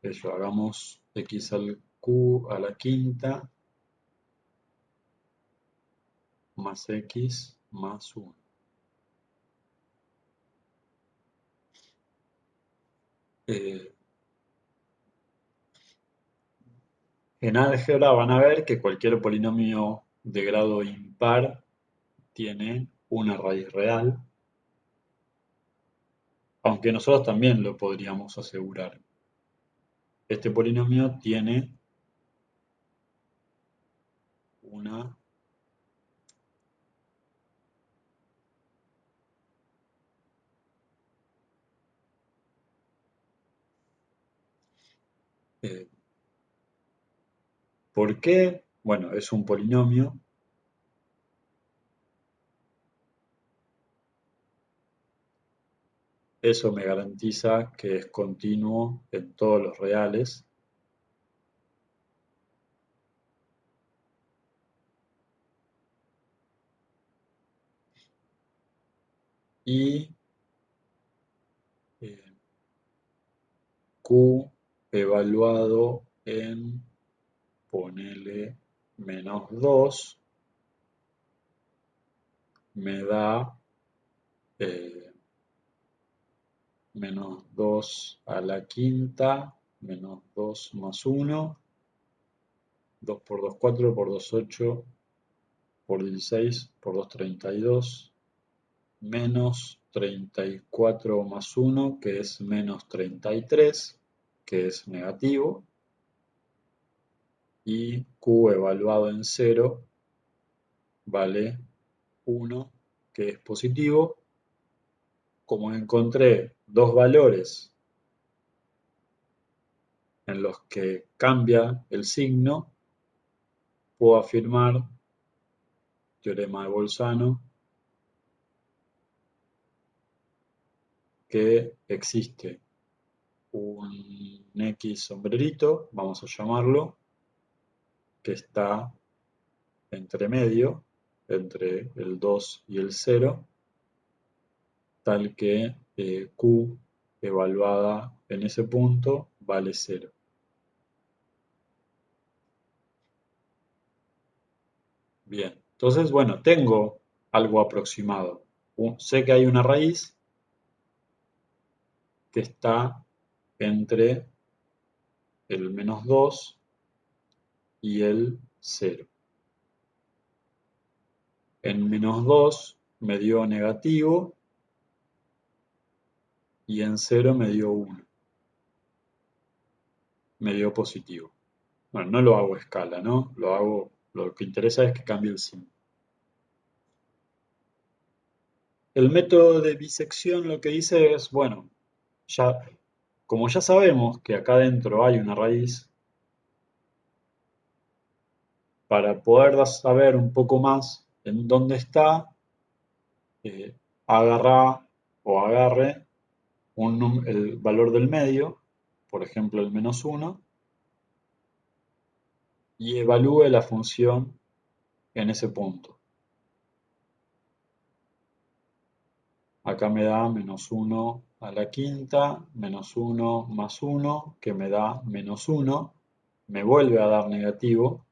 Eso, hagamos x al q a la quinta más x más 1. En álgebra van a ver que cualquier polinomio de grado impar tiene una raíz real, aunque nosotros también lo podríamos asegurar. Este polinomio tiene una eh, ¿por qué? Bueno, es un polinomio. Eso me garantiza que es continuo en todos los reales. Y eh, Q evaluado en, ponele, -2, me da -2 a la quinta, -2 más 1, 2 por 2, 4, por 2, 8, por 16, por 2, 32, menos 34 más 1, que es menos 33, que es negativo, y Q evaluado en 0 vale 1, que es positivo. Como encontré dos valores en los que cambia el signo, puedo afirmar, teorema de Bolzano, que existe un X sombrerito, vamos a llamarlo, que está entre medio, entre el 2 y el 0, tal que Q evaluada en ese punto vale 0. Bien, entonces, bueno, tengo algo aproximado. Sé que hay una raíz que está entre el -2 y el 0. En -2 me dio negativo y en 0 me dio 1. Me dio positivo. Bueno, no lo hago a escala, ¿no? Lo que interesa es que cambie el signo. El método de bisección lo que dice es, bueno, como ya sabemos que acá adentro hay una raíz, para poder saber un poco más en dónde está, eh, agarre el valor del medio, por ejemplo el -1, y evalúe la función en ese punto. Acá me da -1 a la quinta, -1 más 1, que me da -1, me vuelve a dar negativo,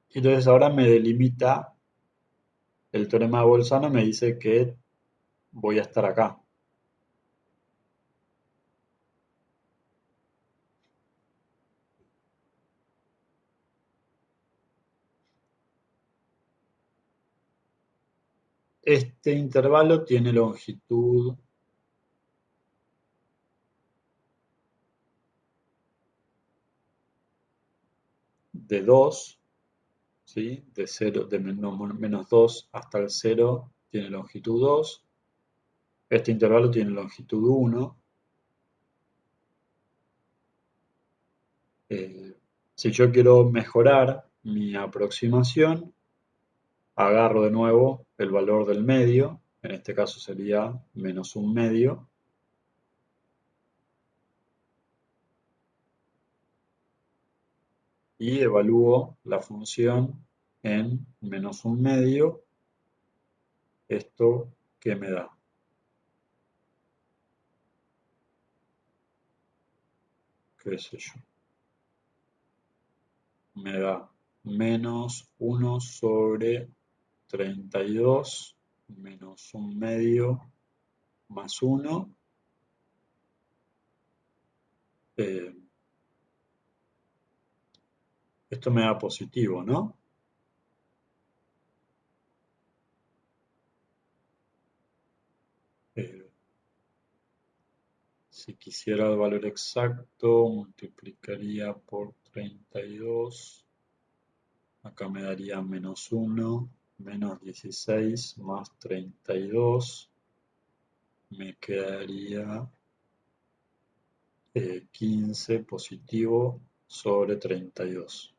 y entonces ahora me delimita, el teorema de Bolzano me dice que voy a estar acá. Este intervalo tiene longitud de 2, ¿sí? De 0, de -2 hasta el 0 tiene longitud 2. Este intervalo tiene longitud 1. Si yo quiero mejorar mi aproximación, agarro de nuevo el valor del medio, en este caso sería -1/2, y evalúo la función en -1/2, esto que me da, qué sé yo, me da -1/32 -1/2 más 1. Esto me da positivo, ¿no? Eh, si quisiera el valor exacto, multiplicaría por 32. Acá me daría -1, -16 más 32. Me quedaría 15 positivo sobre 32.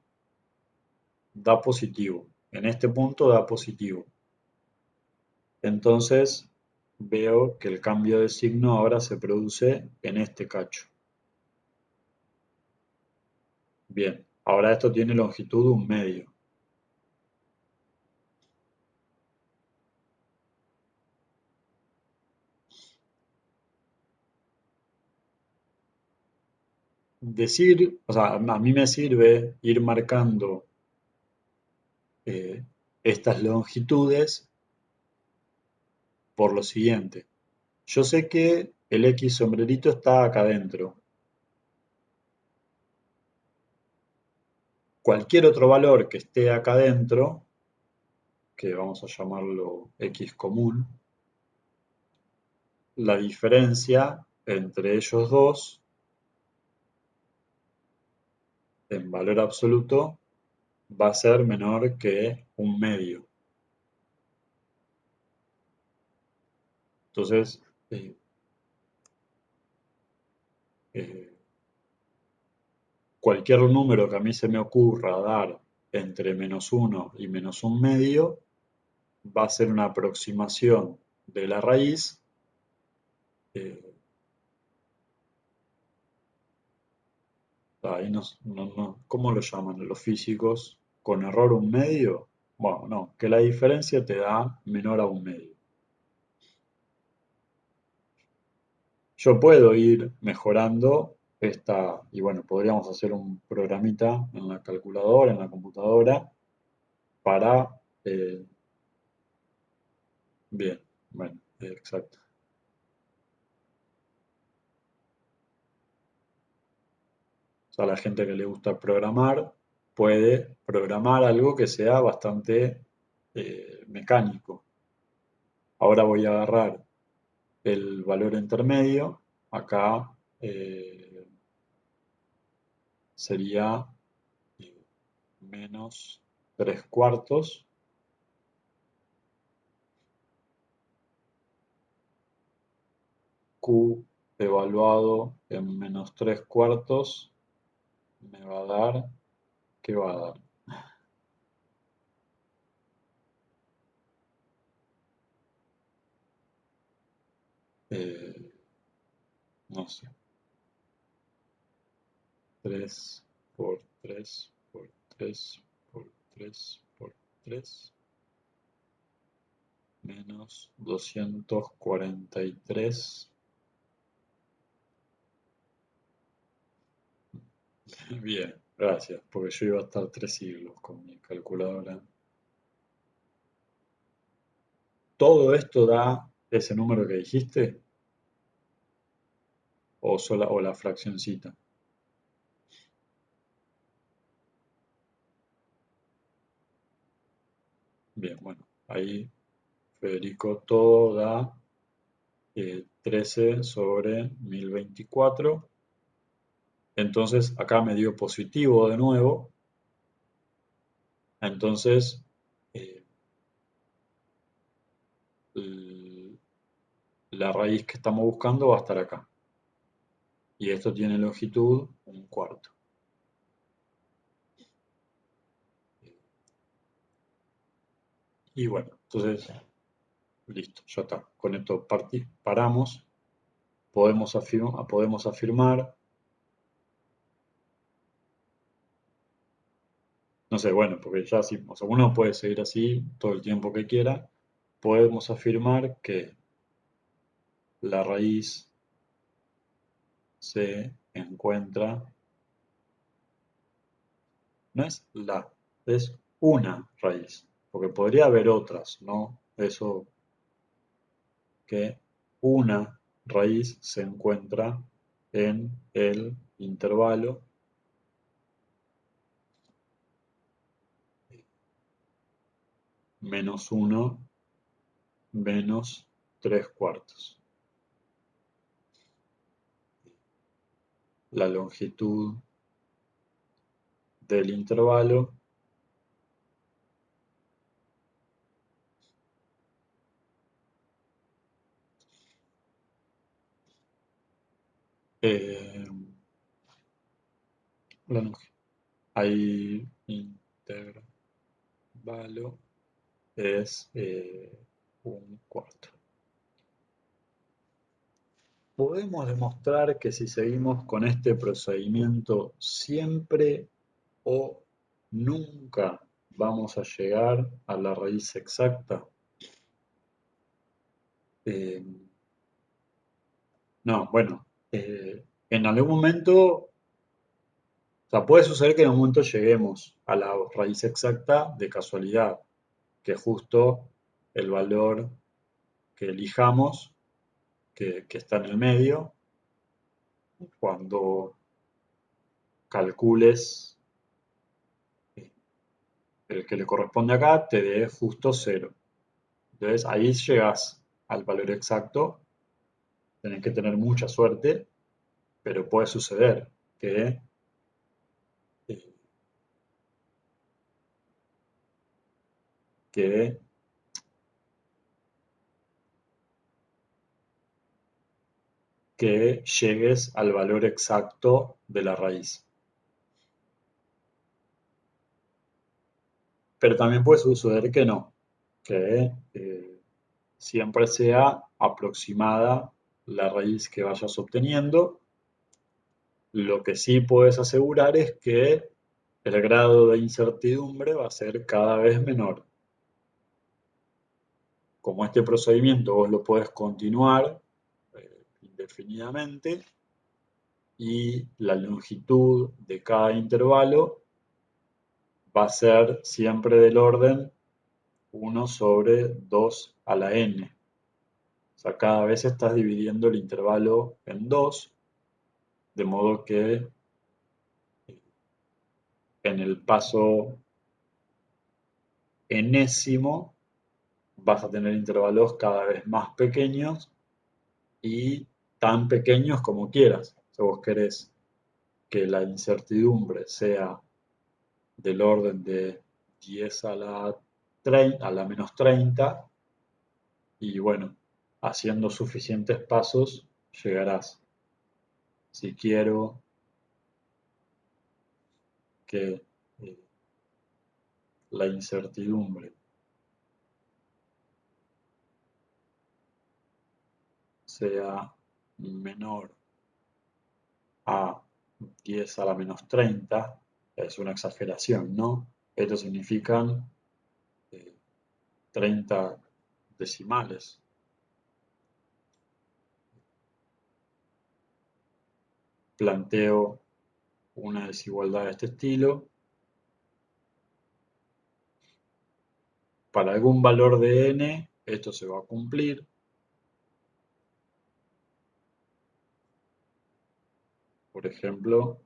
Da positivo. En este punto da positivo. Entonces veo que el cambio de signo ahora se produce en este cacho. Bien, ahora esto tiene longitud 1/2. O sea, a mí me sirve ir marcando estas longitudes por lo siguiente. Yo sé que el X sombrerito está acá adentro. Cualquier otro valor que esté acá adentro, que vamos a llamarlo X común, la diferencia entre ellos dos en valor absoluto va a ser menor que 1/2. Entonces, eh, eh, cualquier número que a mí se me ocurra dar entre -1 y -1/2 va a ser una aproximación de la raíz, eh, ahí ¿cómo lo llaman los físicos con error 1/2, bueno, no, que la diferencia te da menor a 1/2. Yo puedo ir mejorando esta, y bueno, podríamos hacer un programita en la calculadora, en la computadora, para, bien, bueno, exacto. O sea, la gente que le gusta programar puede programar algo que sea bastante mecánico. Ahora voy a agarrar el valor intermedio, acá sería menos 3/4, Q evaluado en menos 3/4 me va a dar, ¿qué va a dar? Eh, no sé, 3 por 3 por 3 por 3 por 3 menos 243. Bien, gracias, porque yo iba a estar 3 siglos con mi calculadora. ¿Todo esto da ese número que dijiste? ¿O la fraccioncita? Bien, bueno, ahí Federico todo da 13 sobre 1024. Entonces acá me dio positivo de nuevo. Entonces eh, la raíz que estamos buscando va a estar acá. Y esto tiene longitud 1/4. Y bueno, entonces, listo, ya está. Con esto paramos. Podemos afirmar, no sé, bueno, porque ya si o sea, uno puede seguir así todo el tiempo que quiera. Podemos afirmar que la raíz se encuentra, no es la, es una raíz, porque podría haber otras, ¿no? Eso que una raíz se encuentra en el intervalo -1 menos 3/4. La longitud del intervalo eh, la longitud, ahí intervalo es 1/4. Podemos demostrar que si seguimos con este procedimiento siempre o nunca vamos a llegar a la raíz exacta. Eh, no, bueno, en algún momento, o sea, puede suceder que en algún momento lleguemos a la raíz exacta de casualidad, que justo el valor que elijamos, que está en el medio, cuando calcules el que le corresponde acá, te dé justo 0. Entonces ahí llegas al valor exacto, tenés que tener mucha suerte, pero puede suceder que, eh, que, que llegues al valor exacto de la raíz. Pero también puede suceder que no, que siempre sea aproximada la raíz que vayas obteniendo. Lo que sí puedes asegurar es que el grado de incertidumbre va a ser cada vez menor. Como este procedimiento vos lo podés continuar indefinidamente y la longitud de cada intervalo va a ser siempre del orden 1 sobre 2 a la n. O sea, cada vez estás dividiendo el intervalo en 2, de modo que en el paso enésimo vas a tener intervalos cada vez más pequeños y tan pequeños como quieras. Si vos querés que la incertidumbre sea del orden de 10 a la menos 30, y bueno, haciendo suficientes pasos llegarás. Si quiero que la incertidumbre sea menor a 10 a la menos 30, es una exageración, ¿no? Esto significan 30 decimales. Planteo una desigualdad de este estilo. Para algún valor de n, esto se va a cumplir. Por ejemplo,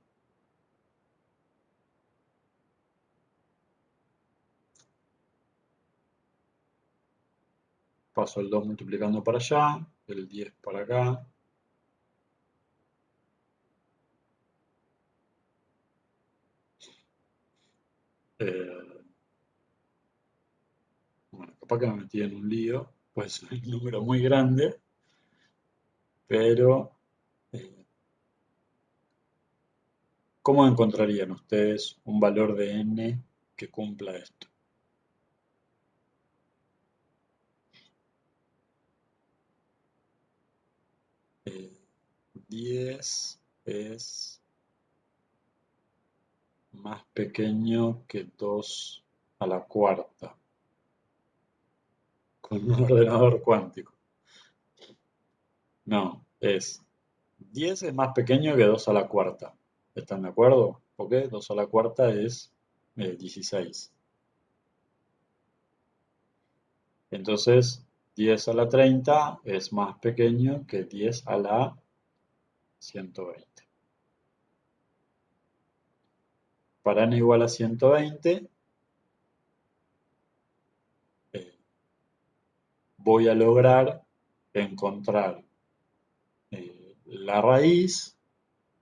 paso el 2 multiplicando para allá, el 10 para acá. Bueno, capaz que me metí en un lío, pues es un número muy grande, pero eh, ¿cómo encontrarían ustedes un valor de n que cumpla esto? 10 es más pequeño que 2 a la cuarta, con un ordenador cuántico. No, 10 es más pequeño que 2 a la cuarta. ¿Están de acuerdo? Porque 2 a la cuarta es 16. Entonces, 10 a la 30 es más pequeño que 10 a la 120. Para n igual a 120, voy a lograr encontrar la raíz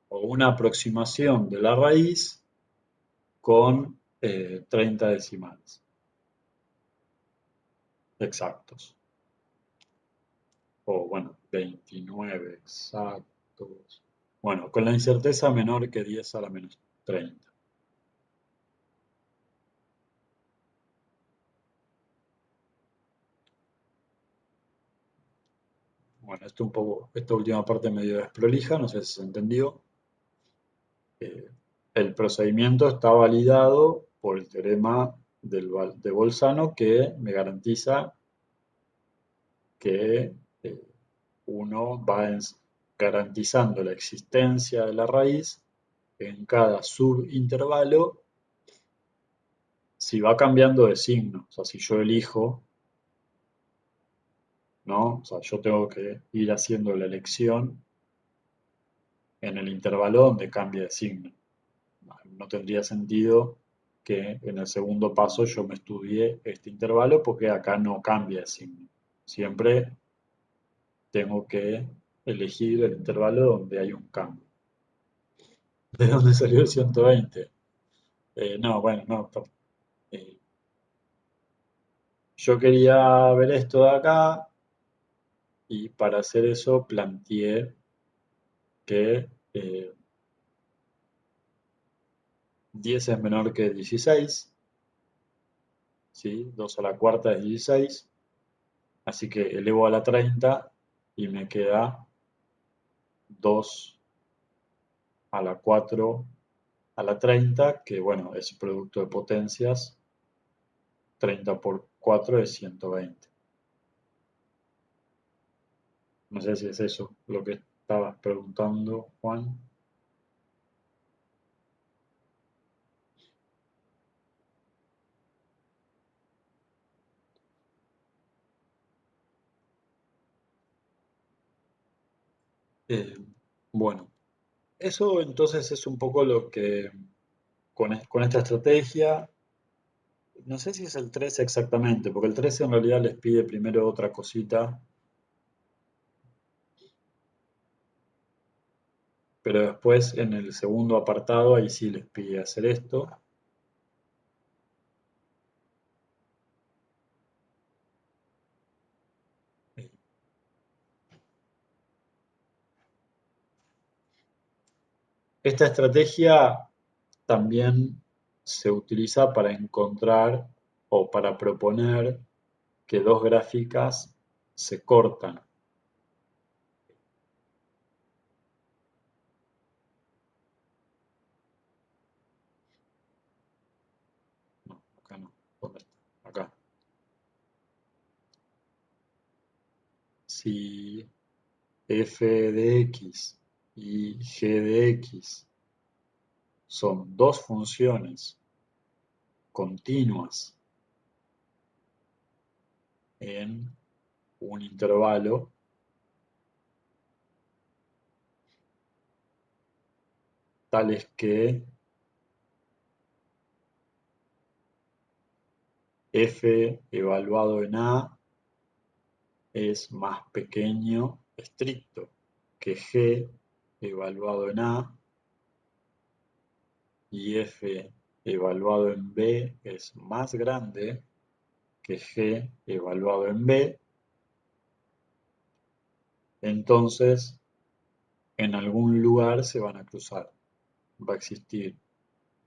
o una aproximación de la raíz con 30 decimales exactos. O bueno, 29 exactos. Bueno, con la incerteza menor que 10 a la menos 30. Bueno, esta última parte medio desprolija, no sé si se entendió. El procedimiento está validado por el teorema de Bolzano, que me garantiza que uno va garantizando la existencia de la raíz en cada subintervalo si va cambiando de signo. O sea, si yo elijo, ¿no? O sea, yo tengo que ir haciendo la elección en el intervalo donde cambie de signo. No tendría sentido que en el segundo paso yo me estudie este intervalo porque acá no cambia de signo. Siempre tengo que elegir el intervalo donde hay un cambio. ¿De dónde salió el 120? No, bueno, no. eh, yo quería ver esto de acá y para hacer eso planteé que 10 es menor que 16, ¿sí? 2 a la cuarta es 16, así que elevo a la 30 y me queda 2 a la 4 a la 30, que bueno, es producto de potencias, 30 por 4 es 120. No sé si es eso lo que estabas preguntando, Juan. Eh, bueno, eso entonces es un poco lo que con esta estrategia, no sé si es el 13 exactamente, porque el 13 en realidad les pide primero otra cosita, pero después en el segundo apartado ahí sí les pide hacer esto. Esta estrategia también se utiliza para encontrar o para proponer que dos gráficas se cortan. No, acá no. ¿Dónde está? Acá. Si f de x y g de x son dos funciones continuas en un intervalo, tales que f evaluado en a es más pequeño estricto que g evaluado en a y f evaluado en b es más grande que g evaluado en b, entonces en algún lugar se van a cruzar. Va a existir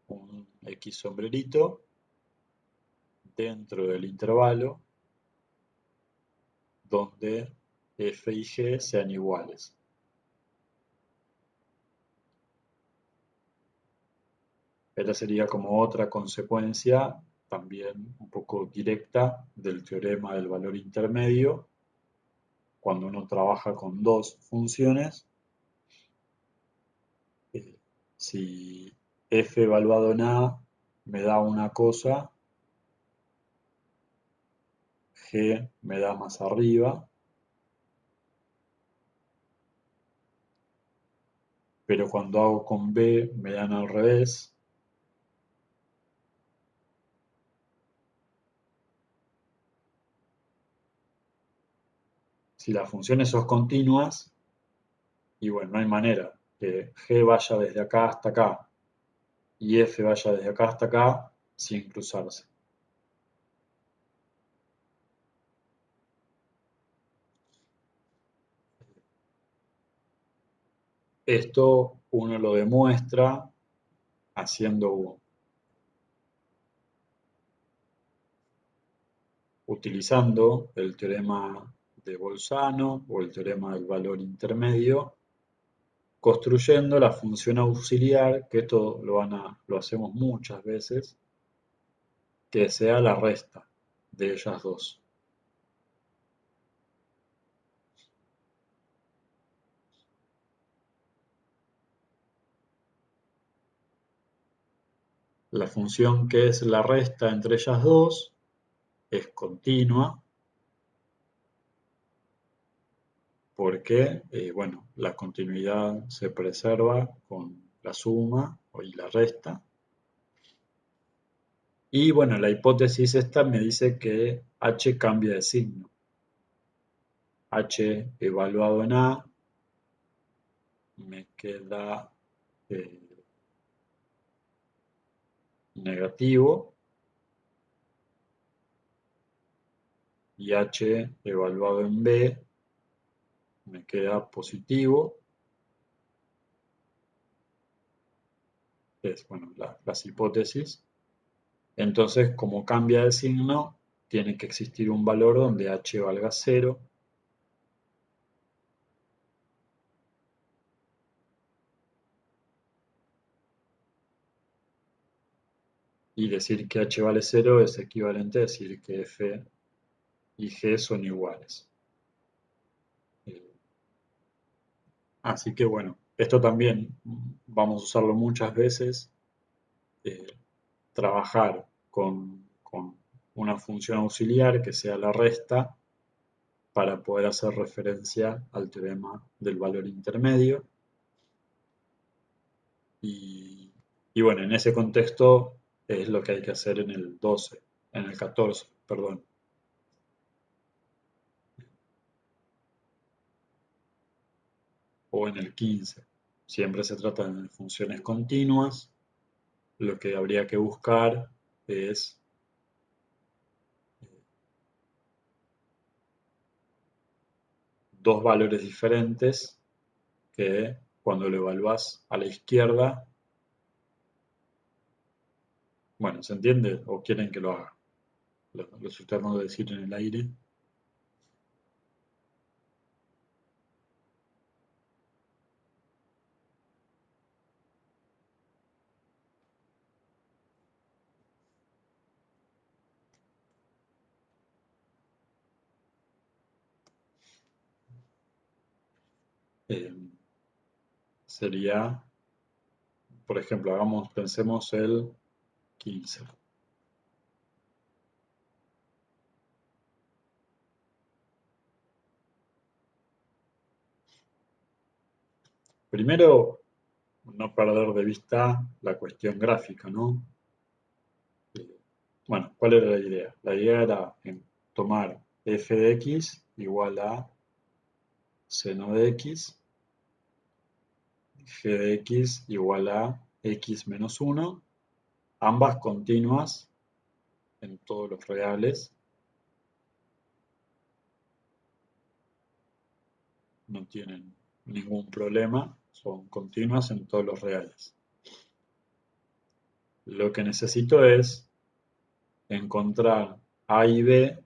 un X sombrerito dentro del intervalo donde f y g sean iguales. Esta sería como otra consecuencia también un poco directa del teorema del valor intermedio. Cuando uno trabaja con dos funciones, eh, si f evaluado en a me da una cosa, g me da más arriba, pero cuando hago con b me dan al revés. Si las funciones son continuas, y bueno, no hay manera que g vaya desde acá hasta acá y f vaya desde acá hasta acá sin cruzarse. Esto uno lo demuestra haciendo, utilizando el teorema de Bolzano o el teorema del valor intermedio, construyendo la función auxiliar, que esto lo hacemos muchas veces, que sea la resta de ellas dos. La función que es la resta entre ellas dos es continua porque, bueno, la continuidad se preserva con la suma y la resta. Y bueno, la hipótesis esta me dice que h cambia de signo. H evaluado en a me queda negativo y h evaluado en b me queda positivo. Es, bueno, las hipótesis. Entonces, como cambia de signo, tiene que existir un valor donde h valga 0. Y decir que h vale 0 es equivalente a decir que f y g son iguales. Así que bueno, esto también vamos a usarlo muchas veces. eh, Trabajar con una función auxiliar que sea la resta para poder hacer referencia al teorema del valor intermedio. Y bueno, en ese contexto es lo que hay que hacer en el 12, en el 14, perdón. O en el 15. Siempre se trata de funciones continuas. Lo que habría que buscar es dos valores diferentes que cuando lo evalúas a la izquierda, bueno, ¿se entiende? ¿O quieren que lo haga? Lo estoy tratando de decir en el aire. Eh, Sería, por ejemplo, pensemos el 15. Primero, no perder de vista la cuestión gráfica, ¿no? Bueno, ¿cuál era la idea? La idea era tomar f de x igual a seno de x, g de x igual a x menos 1, ambas continuas en todos los reales, no tienen ningún problema, son continuas en todos los reales. Lo que necesito es encontrar A y B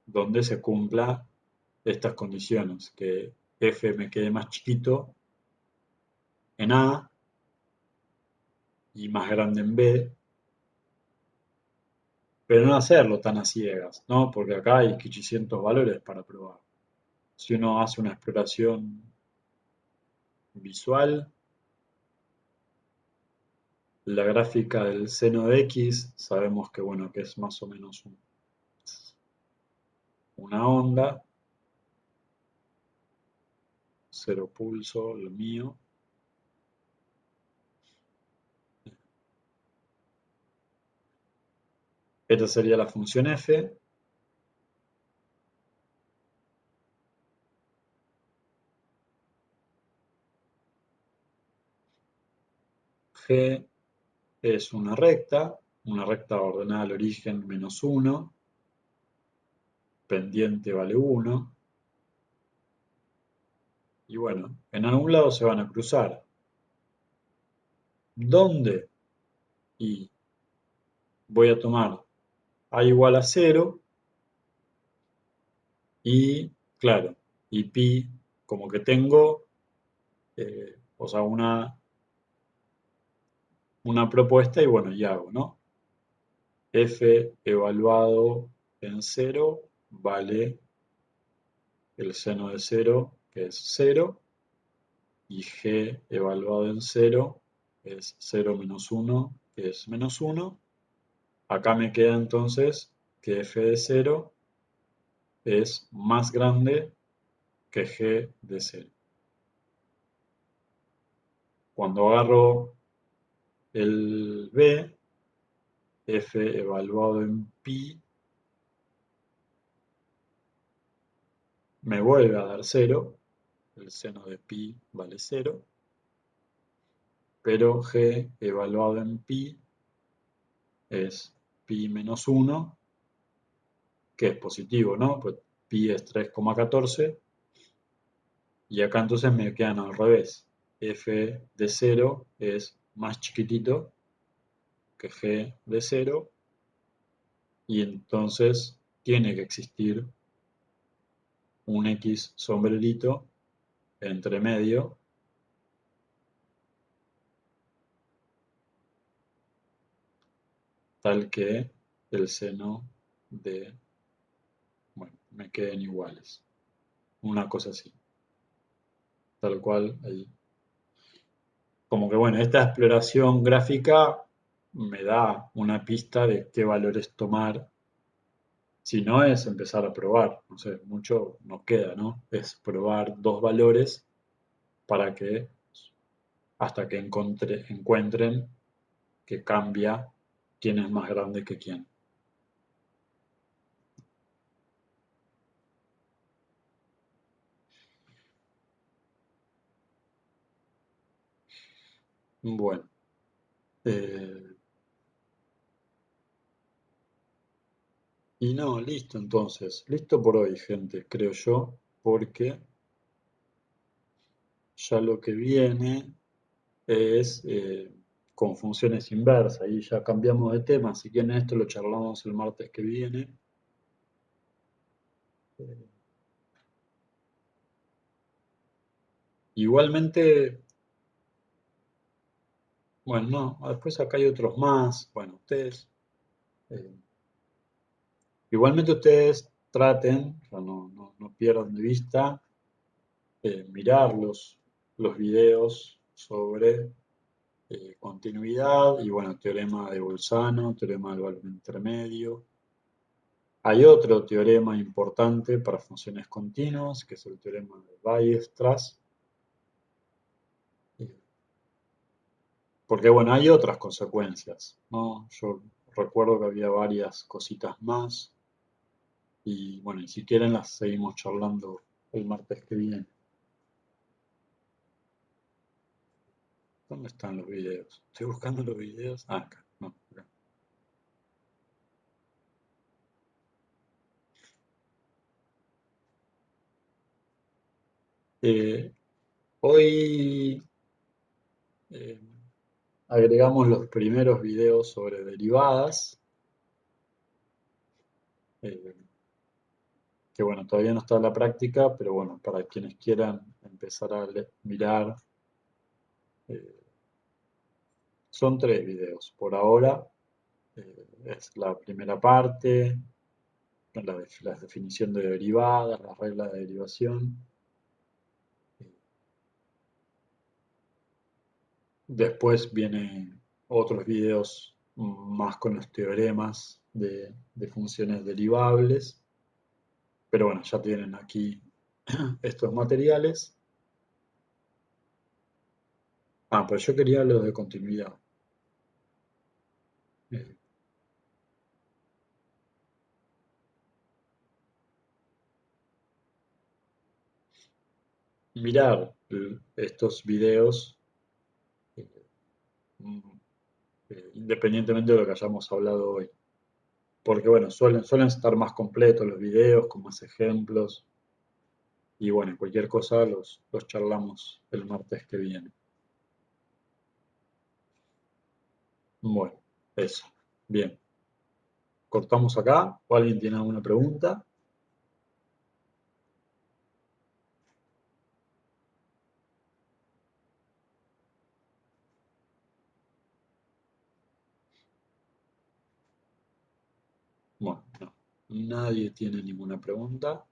donde se cumpla estas condiciones, que f me quede más chiquito en A y más grande en B, pero no hacerlo tan a ciegas, ¿no? Porque acá hay 800 valores para probar. Si uno hace una exploración visual, la gráfica del seno de x, sabemos que, bueno, que es más o menos una onda, cero pulso, lo mío. Esta sería la función f. G es una recta ordenada al origen menos 1, pendiente vale 1, y bueno, en algún lado se van a cruzar. ¿Dónde? Y voy a tomar a igual a 0 y, claro, y pi, como que tengo, o sea, una propuesta y bueno, y hago, ¿no? F evaluado en 0 vale el seno de 0, que es 0, y g evaluado en 0 es 0 menos 1, que es menos 1. Acá me queda entonces que f de 0 es más grande que g de 0. Cuando agarro el b, f evaluado en pi me vuelve a dar 0, el seno de pi vale 0, pero g evaluado en pi es pi menos 1, que es positivo, ¿no? Pues pi es 3,14, y acá entonces me quedan al revés. F de 0 es más chiquitito que g de 0, y entonces tiene que existir un x sombrerito entre medio, tal que el seno de, bueno, me queden iguales. Una cosa así, tal cual ahí. Como que bueno, esta exploración gráfica me da una pista de qué valores tomar. Si no es empezar a probar, no sé, mucho nos queda, ¿no? Es probar dos valores para que hasta que encuentren que cambia quién es más grande que quién. Bueno, eh, y no, listo entonces, listo por hoy, gente, creo yo, porque ya lo que viene es con funciones inversas, y ya cambiamos de tema, si quieren esto lo charlamos el martes que viene. Eh, igualmente, bueno, no, después acá hay otros más, bueno, ustedes, eh, igualmente ustedes traten, o sea, no pierdan de vista mirar los videos sobre continuidad y bueno, teorema de Bolzano, teorema del valor intermedio. Hay otro teorema importante para funciones continuas, que es el teorema de Weierstrass, eh, porque bueno, hay otras consecuencias, ¿no? Yo recuerdo que había varias cositas más y bueno, y si quieren las seguimos charlando el martes que viene. ¿Dónde están los videos? Estoy buscando los videos. Ah, acá, no, acá. Eh, hoy eh, agregamos los primeros videos sobre derivadas, eh, que bueno, todavía no está en la práctica, pero bueno, para quienes quieran empezar a mirar, eh, son tres videos. Por ahora es la primera parte, la definición de derivadas, las reglas de derivación. Después vienen otros videos más con los teoremas de funciones derivables. Pero bueno, ya tienen aquí estos materiales. Ah, pero yo quería los de continuidad. Eh, mirar estos videos, eh, mm, independientemente de lo que hayamos hablado hoy. Porque bueno, suelen estar más completos los videos, con más ejemplos. Y bueno, cualquier cosa los charlamos el martes que viene. Bueno, eso. Bien. Cortamos acá. ¿O alguien tiene alguna pregunta? Bueno, no. Nadie tiene ninguna pregunta.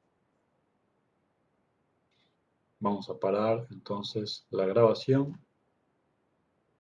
Vamos a parar entonces la grabación.